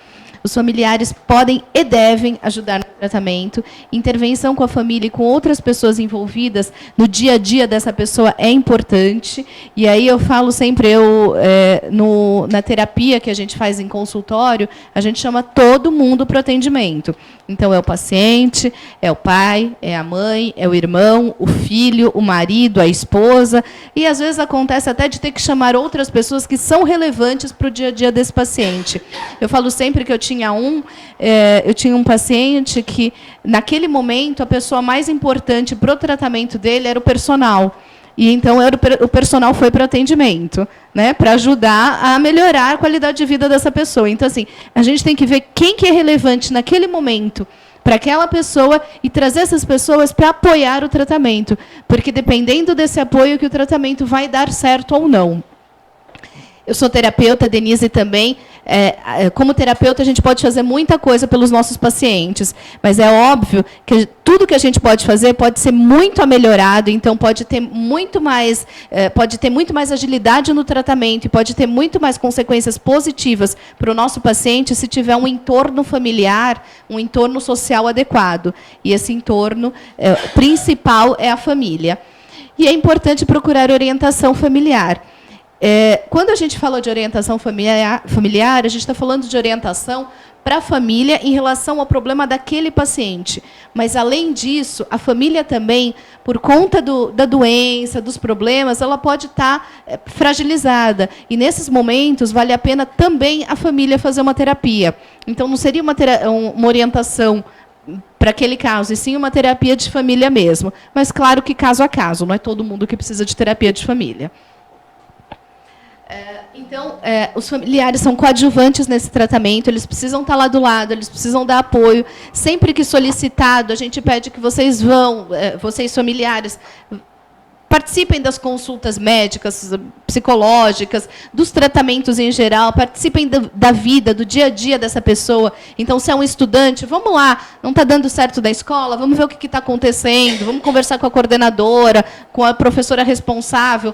Os familiares podem e devem ajudar no tratamento. Intervenção com a família e com outras pessoas envolvidas no dia a dia dessa pessoa é importante. E aí eu falo sempre, na terapia que a gente faz em consultório, a gente chama todo mundo para o atendimento. Então, é o paciente, é o pai, é a mãe, é o irmão, o filho, o marido, a esposa. E, às vezes, acontece até de ter que chamar outras pessoas que são relevantes para o dia a dia desse paciente. Eu falo sempre que eu tinha um paciente que, naquele momento, a pessoa mais importante para o tratamento dele era o personal. E, então, o personal foi para o atendimento, né, para ajudar a melhorar a qualidade de vida dessa pessoa. Então, assim, a gente tem que ver quem que é relevante naquele momento para aquela pessoa e trazer essas pessoas para apoiar o tratamento. Porque, dependendo desse apoio, que o tratamento vai dar certo ou não. Eu sou terapeuta, a Denise também. Como terapeuta, a gente pode fazer muita coisa pelos nossos pacientes, mas é óbvio que tudo que a gente pode fazer pode ser muito melhorado, então pode ter muito mais agilidade no tratamento e pode ter muito mais consequências positivas para o nosso paciente se tiver um entorno familiar, um entorno social adequado. E esse entorno principal é a família. E é importante procurar orientação familiar. Quando a gente fala de orientação familiar, a gente está falando de orientação para a família em relação ao problema daquele paciente. Mas, além disso, a família também, por conta da doença, dos problemas, ela pode estar fragilizada. E, nesses momentos, vale a pena também a família fazer uma terapia. Então, não seria uma orientação para aquele caso, e sim uma terapia de família mesmo. Mas, claro que caso a caso, não é todo mundo que precisa de terapia de família. Então, os familiares são coadjuvantes nesse tratamento, eles precisam estar lá do lado, eles precisam dar apoio. Sempre que solicitado, a gente pede que vocês vocês familiares, participem das consultas médicas, psicológicas, dos tratamentos em geral, participem da vida, do dia a dia dessa pessoa. Então, se é um estudante, vamos lá, não está dando certo da escola, vamos ver o que está acontecendo, vamos conversar com a coordenadora, com a professora responsável.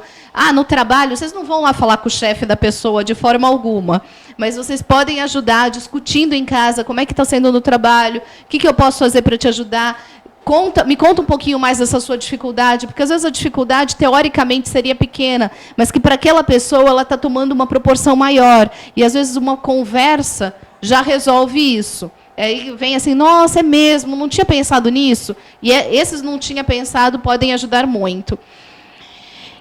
No trabalho, vocês não vão lá falar com o chefe da pessoa de forma alguma, mas vocês podem ajudar discutindo em casa como é que está sendo no trabalho, o que eu posso fazer para te ajudar. Me conta um pouquinho mais dessa sua dificuldade, porque às vezes a dificuldade, teoricamente, seria pequena, mas que para aquela pessoa ela está tomando uma proporção maior. E às vezes uma conversa já resolve isso. Aí vem assim, nossa, é mesmo, não tinha pensado nisso. E esses não tinha pensado podem ajudar muito.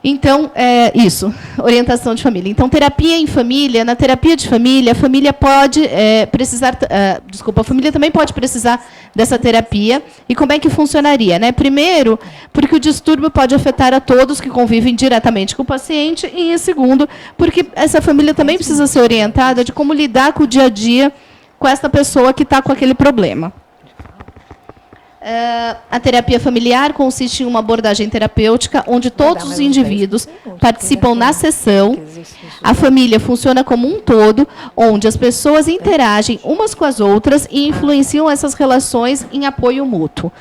Então, isso, orientação de família. Então, terapia em família, na terapia de família, a família pode precisar... a família também pode precisar dessa terapia. E como é que funcionaria? Né? Primeiro, porque o distúrbio pode afetar a todos que convivem diretamente com o paciente. E, segundo, porque essa família também precisa ser orientada de como lidar com o dia a dia com essa pessoa que está com aquele problema. A terapia familiar consiste em uma abordagem terapêutica onde todos os indivíduos participam na sessão. A família funciona como um todo, onde as pessoas interagem umas com as outras e influenciam essas relações em apoio mútuo.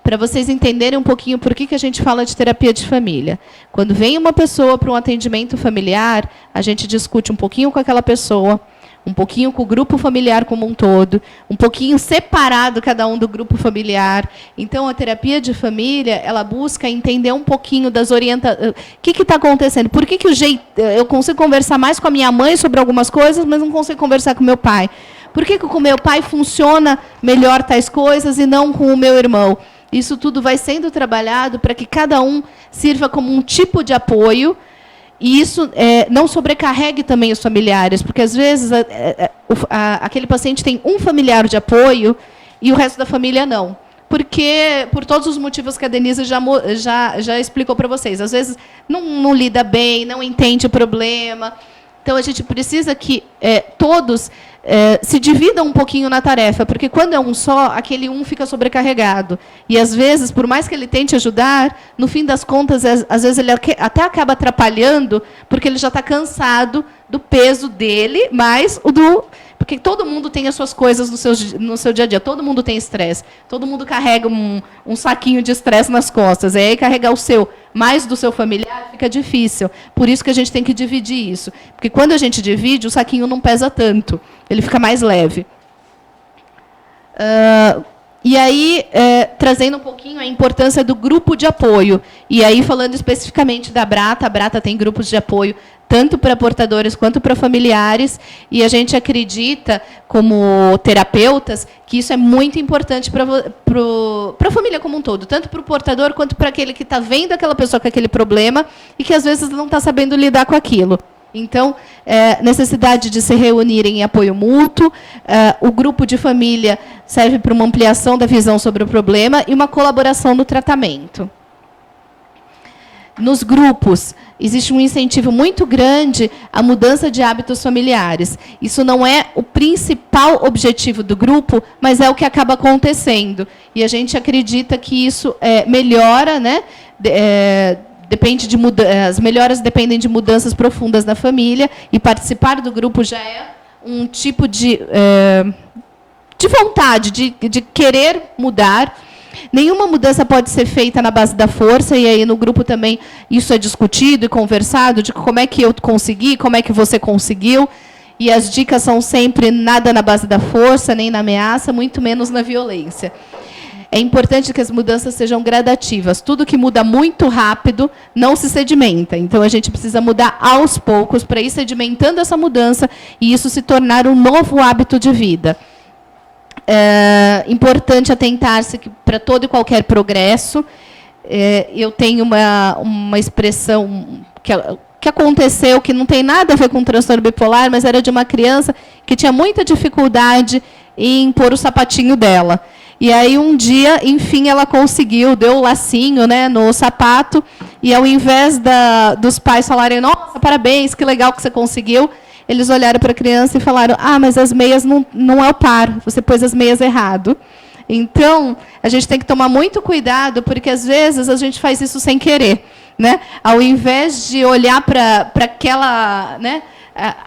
Para vocês entenderem um pouquinho por que a gente fala de terapia de família. Quando vem uma pessoa para um atendimento familiar, a gente discute um pouquinho com aquela pessoa, um pouquinho com o grupo familiar como um todo, um pouquinho separado cada um do grupo familiar. Então, a terapia de família, ela busca entender um pouquinho das orientações. O que está acontecendo? Por que eu consigo conversar mais com a minha mãe sobre algumas coisas, mas não consigo conversar com o meu pai? Por que com o meu pai funciona melhor tais coisas e não com o meu irmão? Isso tudo vai sendo trabalhado para que cada um sirva como um tipo de apoio. E isso não sobrecarregue também os familiares, porque, às vezes, aquele paciente tem um familiar de apoio e o resto da família não. Porque, por todos os motivos que a Denise já explicou para vocês. Às vezes, não lida bem, não entende o problema. Então, a gente precisa que todos se dividam um pouquinho na tarefa, porque, quando é um só, aquele um fica sobrecarregado. E, às vezes, por mais que ele tente ajudar, no fim das contas, às vezes, ele até acaba atrapalhando, porque ele já está cansado do peso dele, mais o do... Porque todo mundo tem as suas coisas no seu dia a dia. Todo mundo tem estresse. Todo mundo carrega um saquinho de estresse nas costas. E aí, carregar o seu mais do seu familiar fica difícil. Por isso que a gente tem que dividir isso. Porque quando a gente divide, o saquinho não pesa tanto. Ele fica mais leve. E aí, trazendo um pouquinho a importância do grupo de apoio. E aí, falando especificamente da Brata, a Brata tem grupos de apoio tanto para portadores quanto para familiares, e a gente acredita, como terapeutas, que isso é muito importante para a família como um todo, tanto para o portador quanto para aquele que está vendo aquela pessoa com aquele problema e que, às vezes, não está sabendo lidar com aquilo. Então, necessidade de se reunirem em apoio mútuo, o grupo de família serve para uma ampliação da visão sobre o problema e uma colaboração no tratamento. Nos grupos, existe um incentivo muito grande à mudança de hábitos familiares. Isso não é o principal objetivo do grupo, mas é o que acaba acontecendo. E a gente acredita que isso melhora, né? As melhoras dependem de mudanças profundas na família, e participar do grupo já é um tipo de vontade, de querer mudar. Nenhuma mudança pode ser feita na base da força, e aí no grupo também isso é discutido e conversado, de como é que eu consegui, como é que você conseguiu. E as dicas são sempre nada na base da força, nem na ameaça, muito menos na violência. É importante que as mudanças sejam gradativas. Tudo que muda muito rápido não se sedimenta. Então, a gente precisa mudar aos poucos para ir sedimentando essa mudança e isso se tornar um novo hábito de vida. É importante atentar-se para todo e qualquer progresso. Eu tenho uma expressão que aconteceu, que não tem nada a ver com transtorno bipolar, mas era de uma criança que tinha muita dificuldade em pôr o sapatinho dela. E aí, um dia, enfim, ela conseguiu, deu o lacinho, né, no sapato, e ao invés dos pais falarem, nossa, parabéns, que legal que você conseguiu, eles olharam para a criança e falaram, mas as meias não é o par, você pôs as meias errado. Então, a gente tem que tomar muito cuidado, porque, às vezes, a gente faz isso sem querer. né? Ao invés de olhar para aquela, né?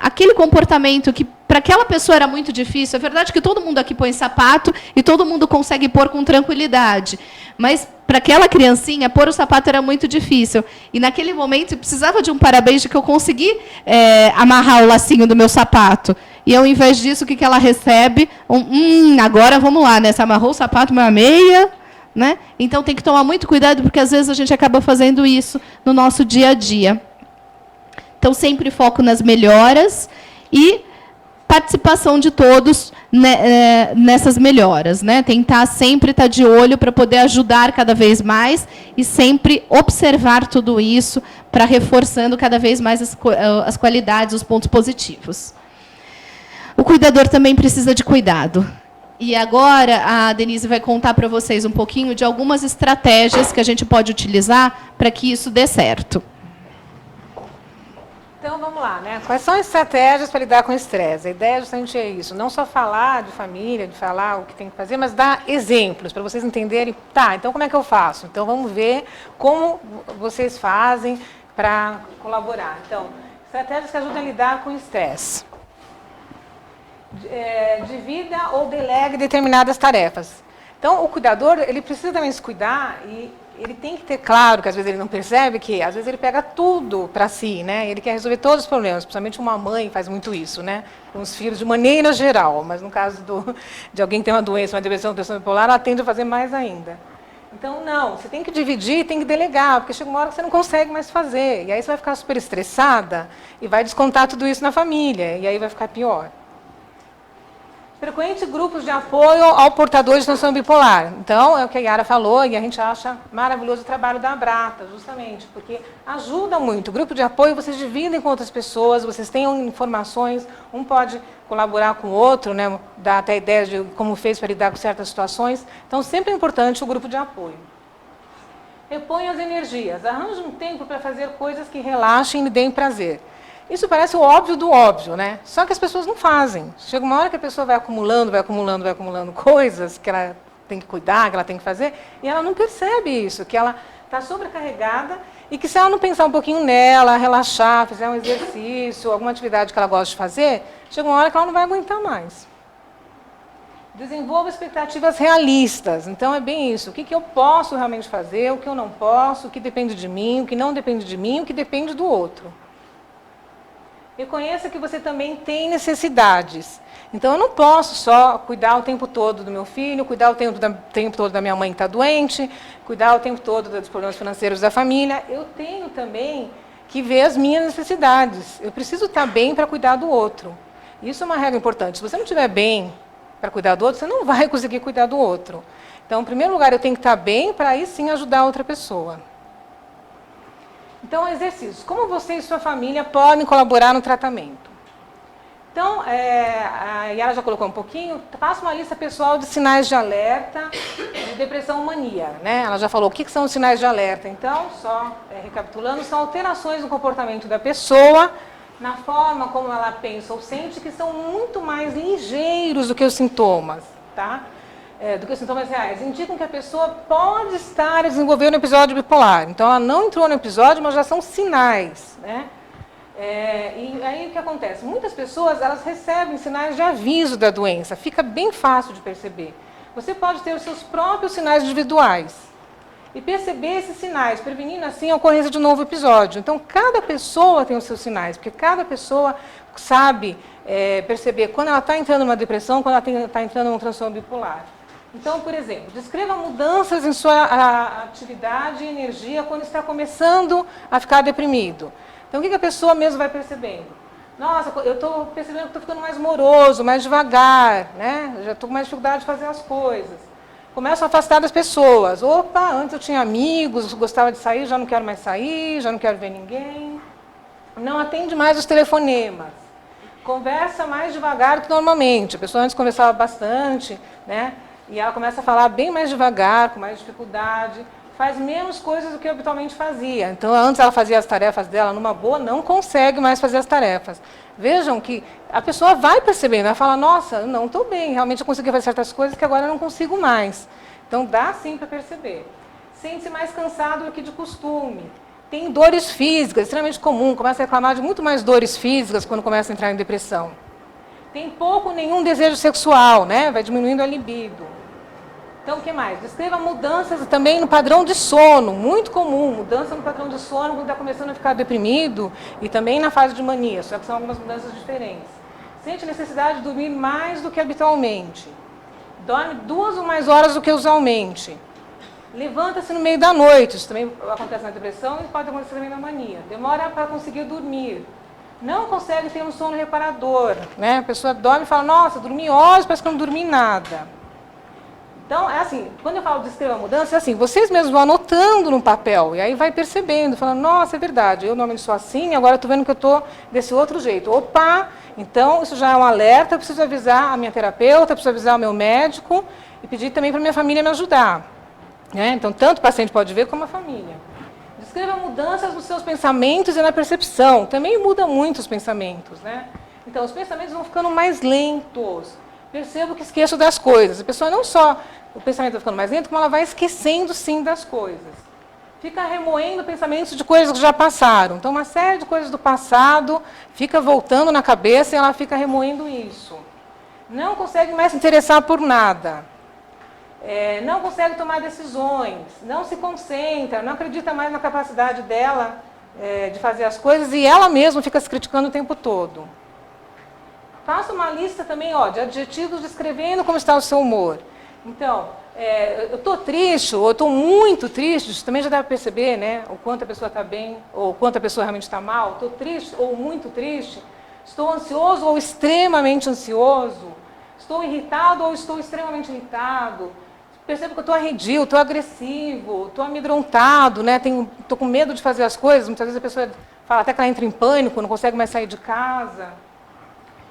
Aquele comportamento que para aquela pessoa era muito difícil. É verdade que todo mundo aqui põe sapato e todo mundo consegue pôr com tranquilidade. Mas para aquela criancinha, pôr o sapato era muito difícil. E naquele momento precisava de um parabéns de que eu consegui amarrar o lacinho do meu sapato. E ao invés disso, o que ela recebe? Agora vamos lá, né? Você amarrou o sapato, uma meia. Né? Então tem que tomar muito cuidado, porque às vezes a gente acaba fazendo isso no nosso dia a dia. Então, sempre foco nas melhoras e participação de todos nessas melhoras. Né? Tentar sempre estar de olho para poder ajudar cada vez mais e sempre observar tudo isso para reforçando cada vez mais as qualidades, os pontos positivos. O cuidador também precisa de cuidado. E agora a Denise vai contar para vocês um pouquinho de algumas estratégias que a gente pode utilizar para que isso dê certo. Então, vamos lá, né? Quais são as estratégias para lidar com o estresse? A ideia justamente é isso, não só falar de família, de falar o que tem que fazer, mas dar exemplos, para vocês entenderem, tá, então como é que eu faço? Então, vamos ver como vocês fazem para colaborar. Então, estratégias que ajudam a lidar com o estresse. Divida ou delegue determinadas tarefas. Então, o cuidador, ele precisa também se cuidar e ele tem que ter claro, que às vezes ele não percebe, que às vezes ele pega tudo para si, né? Ele quer resolver todos os problemas, principalmente uma mãe faz muito isso, né? Com os filhos de maneira geral, mas no caso de alguém que tem uma doença, uma depressão bipolar, ela tende a fazer mais ainda. Então, não, você tem que dividir, tem que delegar, porque chega uma hora que você não consegue mais fazer, e aí você vai ficar super estressada e vai descontar tudo isso na família, e aí vai ficar pior. Frequente grupos de apoio ao portador de transtorno bipolar. Então, é o que a Yara falou, e a gente acha maravilhoso o trabalho da Abrata, justamente, porque ajuda muito. O grupo de apoio, vocês dividem com outras pessoas, vocês têm informações, um pode colaborar com o outro, né, dá até ideia de como fez para lidar com certas situações. Então, sempre é importante o grupo de apoio. Reponha as energias. Arranje um tempo para fazer coisas que relaxem e lhe deem prazer. Isso parece o óbvio do óbvio, né? Só que as pessoas não fazem. Chega uma hora que a pessoa vai acumulando coisas que ela tem que cuidar, que ela tem que fazer, e ela não percebe isso, que ela está sobrecarregada e que se ela não pensar um pouquinho nela, relaxar, fizer um exercício, alguma atividade que ela gosta de fazer, chega uma hora que ela não vai aguentar mais. Desenvolva expectativas realistas. Então, é bem isso. O que eu posso realmente fazer, o que eu não posso, o que depende de mim, o que não depende de mim, o que depende do outro. Reconheça que você também tem necessidades. Então, eu não posso só cuidar o tempo todo do meu filho, cuidar o tempo todo da minha mãe que está doente, cuidar o tempo todo dos problemas financeiros da família. Eu tenho também que ver as minhas necessidades. Eu preciso estar bem para cuidar do outro. Isso é uma regra importante. Se você não estiver bem para cuidar do outro, você não vai conseguir cuidar do outro. Então, em primeiro lugar, eu tenho que estar bem para aí sim ajudar a outra pessoa. Então, exercícios. Como você e sua família podem colaborar no tratamento? Então, a Yara já colocou um pouquinho, faça uma lista pessoal de sinais de alerta de depressão mania. Né? Ela já falou o que são os sinais de alerta. Então, só recapitulando, são alterações no comportamento da pessoa, na forma como ela pensa ou sente, que são muito mais ligeiros do que os sintomas. Tá? Do que os sintomas reais, indicam que a pessoa pode estar a desenvolver um episódio bipolar. Então, ela não entrou no episódio, mas já são sinais. Né? E aí, o que acontece? Muitas pessoas, elas recebem sinais de aviso da doença. Fica bem fácil de perceber. Você pode ter os seus próprios sinais individuais. E perceber esses sinais, prevenindo, assim, a ocorrência de um novo episódio. Então, cada pessoa tem os seus sinais, porque cada pessoa sabe perceber quando ela está entrando numa depressão, quando ela está entrando num transtorno bipolar. Então, por exemplo, descreva mudanças em sua atividade e energia quando está começando a ficar deprimido. Então, o que a pessoa mesmo vai percebendo? Nossa, eu estou percebendo que estou ficando mais moroso, mais devagar, né? Já estou com mais dificuldade de fazer as coisas. Começo a afastar das pessoas. Opa, antes eu tinha amigos, gostava de sair, já não quero mais sair, já não quero ver ninguém. Não atende mais os telefonemas. Conversa mais devagar do que normalmente. A pessoa antes conversava bastante, né? E ela começa a falar bem mais devagar, com mais dificuldade, faz menos coisas do que habitualmente fazia. Então, antes ela fazia as tarefas dela numa boa, não consegue mais fazer as tarefas. Vejam que a pessoa vai percebendo, ela fala, nossa, não estou bem, realmente eu consegui fazer certas coisas que agora eu não consigo mais. Então, dá sim para perceber. Sente-se mais cansado do que de costume. Tem dores físicas, extremamente comum, começa a reclamar de muito mais dores físicas quando começa a entrar em depressão. Tem pouco ou nenhum desejo sexual, né? Vai diminuindo a libido. Então, o que mais? Descreva mudanças também no padrão de sono, muito comum, mudança no padrão de sono quando está começando a ficar deprimido e também na fase de mania, só que são algumas mudanças diferentes. Sente necessidade de dormir mais do que habitualmente. Dorme 2 ou mais horas do que usualmente. Levanta-se no meio da noite, isso também acontece na depressão e pode acontecer também na mania. Demora para conseguir dormir. Não consegue ter um sono reparador, né? A pessoa dorme e fala, nossa, dormi horas, parece que eu não dormi nada. Então, é assim, quando eu falo de descrever a mudança, é assim, vocês mesmos vão anotando no papel, e aí vai percebendo, falando, nossa, é verdade, eu normalmente sou assim, agora eu estou vendo que eu estou desse outro jeito. Opa, então isso já é um alerta, eu preciso avisar a minha terapeuta, eu preciso avisar o meu médico, e pedir também para a minha família me ajudar. Né? Então, tanto o paciente pode ver como a família. Descreva mudanças nos seus pensamentos e na percepção. Também muda muito os pensamentos. Né? Então, os pensamentos vão ficando mais lentos. Percebo que esqueço das coisas. A pessoa não só o pensamento vai ficando mais lento, como ela vai esquecendo, sim, das coisas. Fica remoendo pensamentos de coisas que já passaram. Então, uma série de coisas do passado fica voltando na cabeça e ela fica remoendo isso. Não consegue mais se interessar por nada. Não consegue tomar decisões, não se concentra, não acredita mais na capacidade dela de fazer as coisas e ela mesma fica se criticando o tempo todo. Faça uma lista também de adjetivos descrevendo como está o seu humor. Então, eu estou triste ou eu estou muito triste, isso também já dá para perceber, né? O quanto a pessoa está bem ou o quanto a pessoa realmente está mal. Estou triste ou muito triste, estou ansioso ou extremamente ansioso, estou irritado ou estou extremamente irritado. Percebo que eu estou arredio, estou agressivo, estou amedrontado, né? Estou com medo de fazer as coisas. Muitas vezes a pessoa fala até que ela entra em pânico, não consegue mais sair de casa.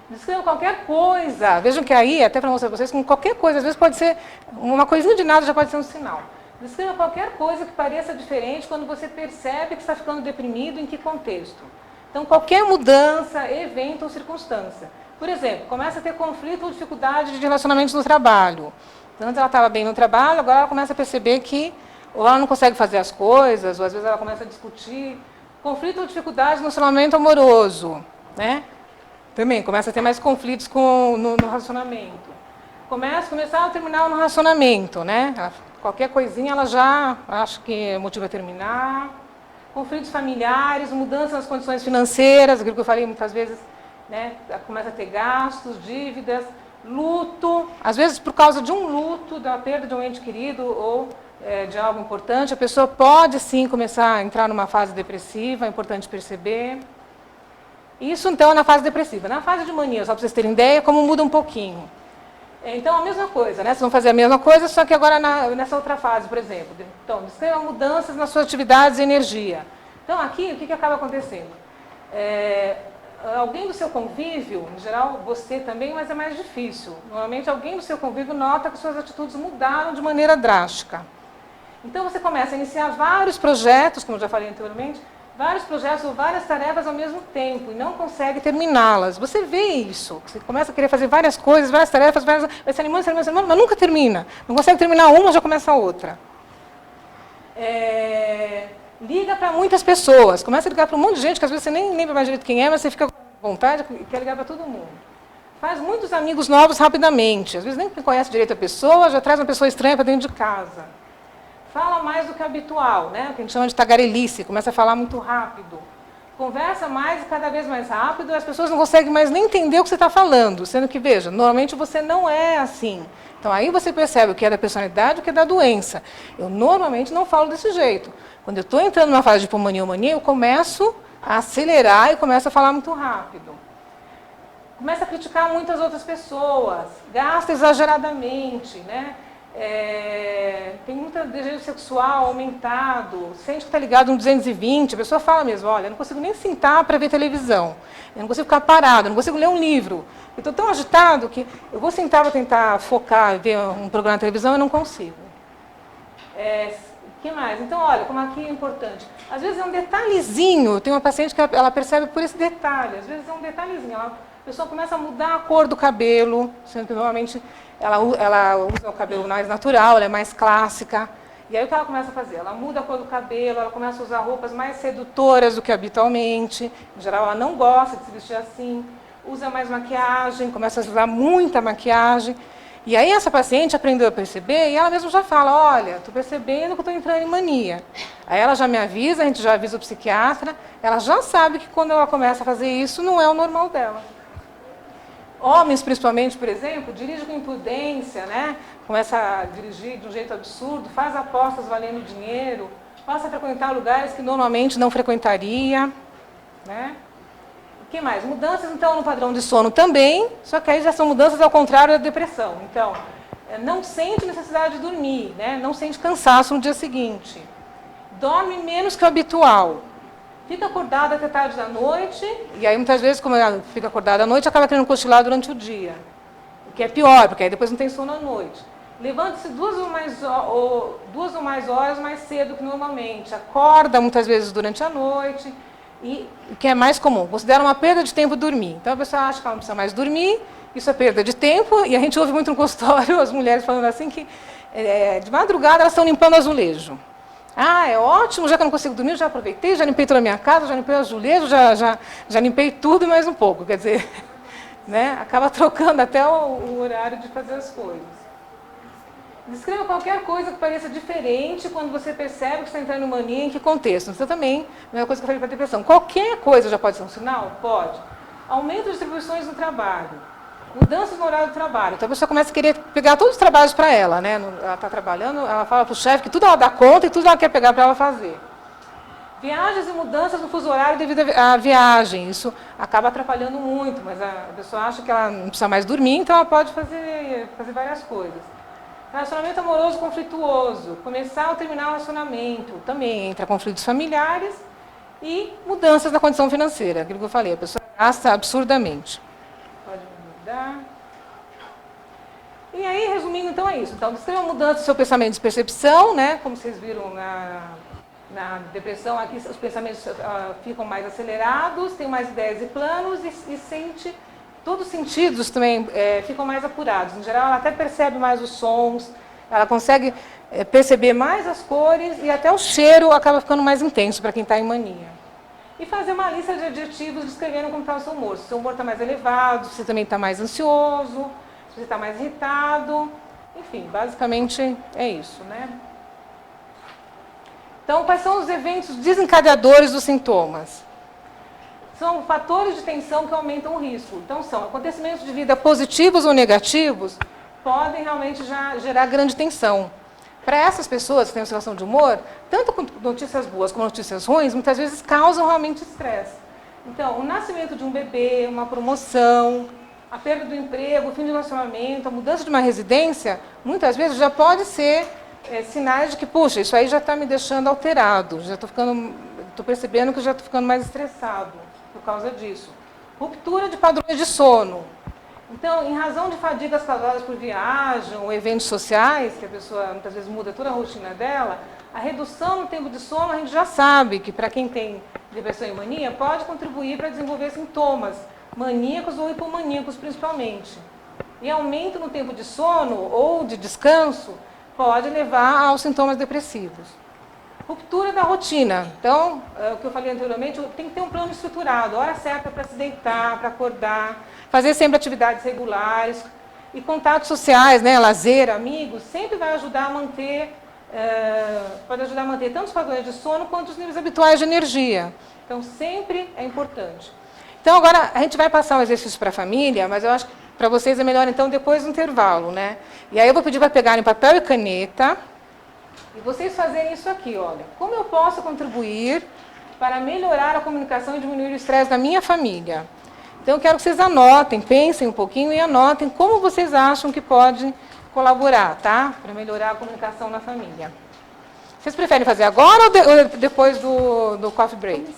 Descreva qualquer coisa. Vejam que aí, até para mostrar para vocês, que qualquer coisa, às vezes pode ser uma coisinha de nada, já pode ser um sinal. Descreva qualquer coisa que pareça diferente quando você percebe que está ficando deprimido, em que contexto. Então, qualquer mudança, evento ou circunstância. Por exemplo, começa a ter conflito ou dificuldade de relacionamento no trabalho. Antes ela estava bem no trabalho, agora ela começa a perceber que ou ela não consegue fazer as coisas, ou às vezes ela começa a discutir. Conflito ou dificuldade no relacionamento amoroso. Né? Também começa a ter mais conflitos no relacionamento. Começar a terminar no relacionamento. Né? Qualquer coisinha ela já acha que é motivo a terminar. Conflitos familiares, mudança nas condições financeiras, aquilo que eu falei muitas vezes, né? Começa a ter gastos, dívidas. Luto, às vezes por causa de um luto, da perda de um ente querido ou de algo importante, a pessoa pode sim começar a entrar numa fase depressiva, é importante perceber. Isso então é na fase depressiva. Na fase de mania, só para vocês terem ideia, como muda um pouquinho. Então a mesma coisa, né? Vocês vão fazer a mesma coisa, só que agora nessa outra fase, por exemplo. Então, descreva mudanças nas suas atividades e energia. Então aqui, o que acaba acontecendo? Alguém do seu convívio, em geral você também, mas é mais difícil. Normalmente alguém do seu convívio nota que suas atitudes mudaram de maneira drástica. Então você começa a iniciar vários projetos, como eu já falei anteriormente, vários projetos ou várias tarefas ao mesmo tempo e não consegue terminá-las. Você vê isso, você começa a querer fazer várias coisas, várias tarefas, vai se animando, mas nunca termina. Não consegue terminar uma, já começa a outra. Liga para muitas pessoas, começa a ligar para um monte de gente, que às vezes você nem lembra mais direito quem é, mas você fica com vontade e quer ligar para todo mundo. Faz muitos amigos novos rapidamente, às vezes nem conhece direito a pessoa, já traz uma pessoa estranha para dentro de casa. Fala mais do que o habitual, né? O que a gente chama de tagarelice, começa a falar muito rápido. Conversa mais e cada vez mais rápido, e as pessoas não conseguem mais nem entender o que você está falando, sendo que, veja, normalmente você não é assim. Então aí você percebe o que é da personalidade e o que é da doença. Eu normalmente não falo desse jeito. Quando eu estou entrando numa fase de hipomania ou mania, eu começo a acelerar e começo a falar muito rápido. Começa a criticar muitas outras pessoas, gasta exageradamente, né? Tem muito desejo sexual aumentado, sente que está ligado no 220, a pessoa fala mesmo, olha, eu não consigo nem sentar para ver televisão, eu não consigo ficar parado, eu não consigo ler um livro, eu estou tão agitado que eu vou sentar para tentar focar, ver um programa de televisão e não consigo. O que mais? Então, olha, como aqui é importante. Às vezes é um detalhezinho, tem uma paciente que ela percebe por esse detalhe, às vezes é um detalhezinho, a pessoa começa a mudar a cor do cabelo, sendo que normalmente ela usa o cabelo mais natural, ela é mais clássica. E aí o que ela começa a fazer? Ela muda a cor do cabelo, ela começa a usar roupas mais sedutoras do que habitualmente. Em geral, ela não gosta de se vestir assim. Usa mais maquiagem, começa a usar muita maquiagem. E aí essa paciente aprendeu a perceber e ela mesma já fala, olha, estou percebendo que estou entrando em mania. Aí ela já me avisa, a gente já avisa o psiquiatra, ela já sabe que quando ela começa a fazer isso, não é o normal dela. Homens, principalmente, por exemplo, dirigem com imprudência, né? Começa a dirigir de um jeito absurdo, faz apostas valendo dinheiro, passa a frequentar lugares que normalmente não frequentaria, né? O que mais? Mudanças, então, no padrão de sono também, só que aí já são mudanças ao contrário da depressão. Então, não sente necessidade de dormir, né? Não sente cansaço no dia seguinte. Dorme menos que o habitual. Fica acordada até tarde da noite, e aí muitas vezes, como ela fica acordada à noite, acaba querendo cochilar durante o dia. O que é pior, porque aí depois não tem sono à noite. Levanta-se 2 ou mais horas mais cedo que normalmente. Acorda muitas vezes durante a noite. E o que é mais comum, considera uma perda de tempo dormir. Então a pessoa acha que ela não precisa mais dormir, isso é perda de tempo, e a gente ouve muito no consultório as mulheres falando assim que de madrugada elas estão limpando azulejo. Ah, é ótimo, já que eu não consigo dormir, eu já aproveitei, já limpei toda a minha casa, já limpei o azulejo, já limpei tudo e mais um pouco. Quer dizer, né, acaba trocando até o horário de fazer as coisas. Descreva qualquer coisa que pareça diferente quando você percebe que está entrando em mania, em que contexto. Isso também, a mesma coisa que eu falei para a depressão. Qualquer coisa já pode ser um sinal? Pode. Aumento de distribuições no trabalho. Mudanças no horário do trabalho. Então a pessoa começa a querer pegar todos os trabalhos para ela, né? Ela está trabalhando, ela fala para o chefe que tudo ela dá conta e tudo ela quer pegar para ela fazer. Viagens e mudanças no fuso horário devido à viagem. Isso acaba atrapalhando muito, mas a pessoa acha que ela não precisa mais dormir, então ela pode fazer várias coisas. Relacionamento amoroso conflituoso. Começar ou terminar o relacionamento. Também entra conflitos familiares e mudanças na condição financeira. Aquilo que eu falei, a pessoa gasta absurdamente. Pode mudar. E aí, resumindo, então é isso. Então, descreva uma mudança do seu pensamento de percepção, né? Como vocês viram na depressão, aqui os pensamentos ficam mais acelerados, tem mais ideias e planos e sente... Todos os sentidos também ficam mais apurados. Em geral, ela até percebe mais os sons, ela consegue perceber mais as cores e até o cheiro acaba ficando mais intenso para quem está em mania. E fazer uma lista de adjetivos descrevendo como está o seu humor. Se o seu humor está mais elevado, se você também está mais ansioso, se você está mais irritado. Enfim, basicamente é isso, né? Então, quais são os eventos desencadeadores dos sintomas? São fatores de tensão que aumentam o risco. Então, são acontecimentos de vida positivos ou negativos, podem realmente já gerar grande tensão. Para essas pessoas que têm oscilação de humor, tanto notícias boas como notícias ruins, muitas vezes causam realmente estresse. Então, o nascimento de um bebê, uma promoção, a perda do emprego, o fim de um relacionamento, a mudança de uma residência, muitas vezes já pode ser sinais de que, puxa, isso aí já está me deixando alterado, já estou percebendo que já estou ficando mais estressado por causa disso. Ruptura de padrões de sono. Então, em razão de fadigas causadas por viagem ou eventos sociais, que a pessoa muitas vezes muda toda a rotina dela, a redução no tempo de sono, a gente já sabe que para quem tem depressão e mania, pode contribuir para desenvolver sintomas maníacos ou hipomaníacos principalmente. E aumento no tempo de sono ou de descanso pode levar aos sintomas depressivos. Ruptura da rotina. Então, o que eu falei anteriormente, tem que ter um plano estruturado, hora certa para se deitar, para acordar, fazer sempre atividades regulares e contatos sociais, né, lazer, amigos, sempre vai ajudar a manter, pode ajudar a manter tanto os padrões de sono quanto os níveis habituais de energia. Então, sempre é importante. Então, agora a gente vai passar um exercício para a família, mas eu acho que para vocês é melhor, então, depois do intervalo, né? E aí eu vou pedir para pegarem papel e caneta. E vocês fazerem isso aqui, olha. Como eu posso contribuir para melhorar a comunicação e diminuir o estresse da minha família? Então, eu quero que vocês anotem, pensem um pouquinho e anotem como vocês acham que pode colaborar, tá? Para melhorar a comunicação na família. Vocês preferem fazer agora ou depois do coffee break?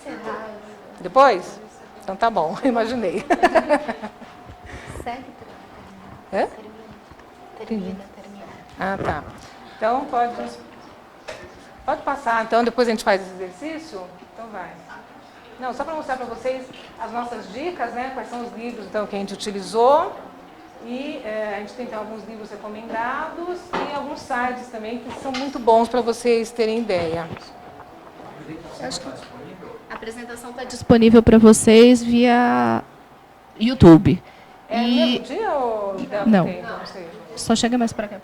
Depois? Então, tá bom, imaginei. Segue, termina. Ah, tá. Então, pode passar, então, depois a gente faz esse exercício? Então, vai. Não, só para mostrar para vocês as nossas dicas, né? Quais são os livros então, que a gente utilizou. E a gente tem alguns livros recomendados e alguns sites também que são muito bons para vocês terem ideia. Acho que a apresentação está disponível para vocês via YouTube. É no mesmo dia ou deve Não. ter? Não sei. Só chega mais para cá.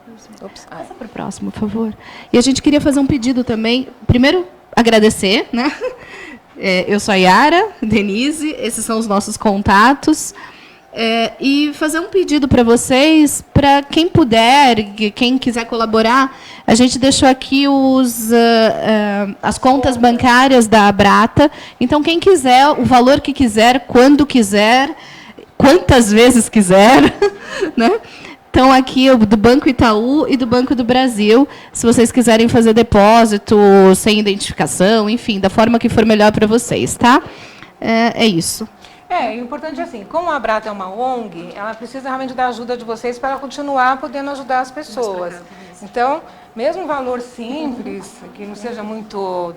Ops. Passa para o próximo, por favor. E a gente queria fazer um pedido também. Primeiro, agradecer, né? Eu sou a Yara, Denise, esses são os nossos contatos. E fazer um pedido para vocês, para quem puder, quem quiser colaborar, a gente deixou aqui as contas bancárias da Abrata. Então, quem quiser, o valor que quiser, quando quiser, quantas vezes quiser, né? Então, aqui do Banco Itaú e do Banco do Brasil, se vocês quiserem fazer depósito sem identificação, enfim, da forma que for melhor para vocês, tá? É isso. O importante é assim, como a Abrata é uma ONG, ela precisa realmente da ajuda de vocês para continuar podendo ajudar as pessoas. Então, mesmo um valor simples, que não seja muito,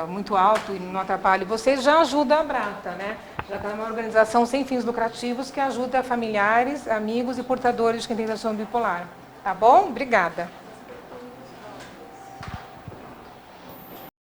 muito alto e não atrapalhe vocês, já ajuda a Abrata, né? Já que ela é uma organização sem fins lucrativos que ajuda familiares, amigos e portadores de quem tem transtorno bipolar. Tá bom? Obrigada.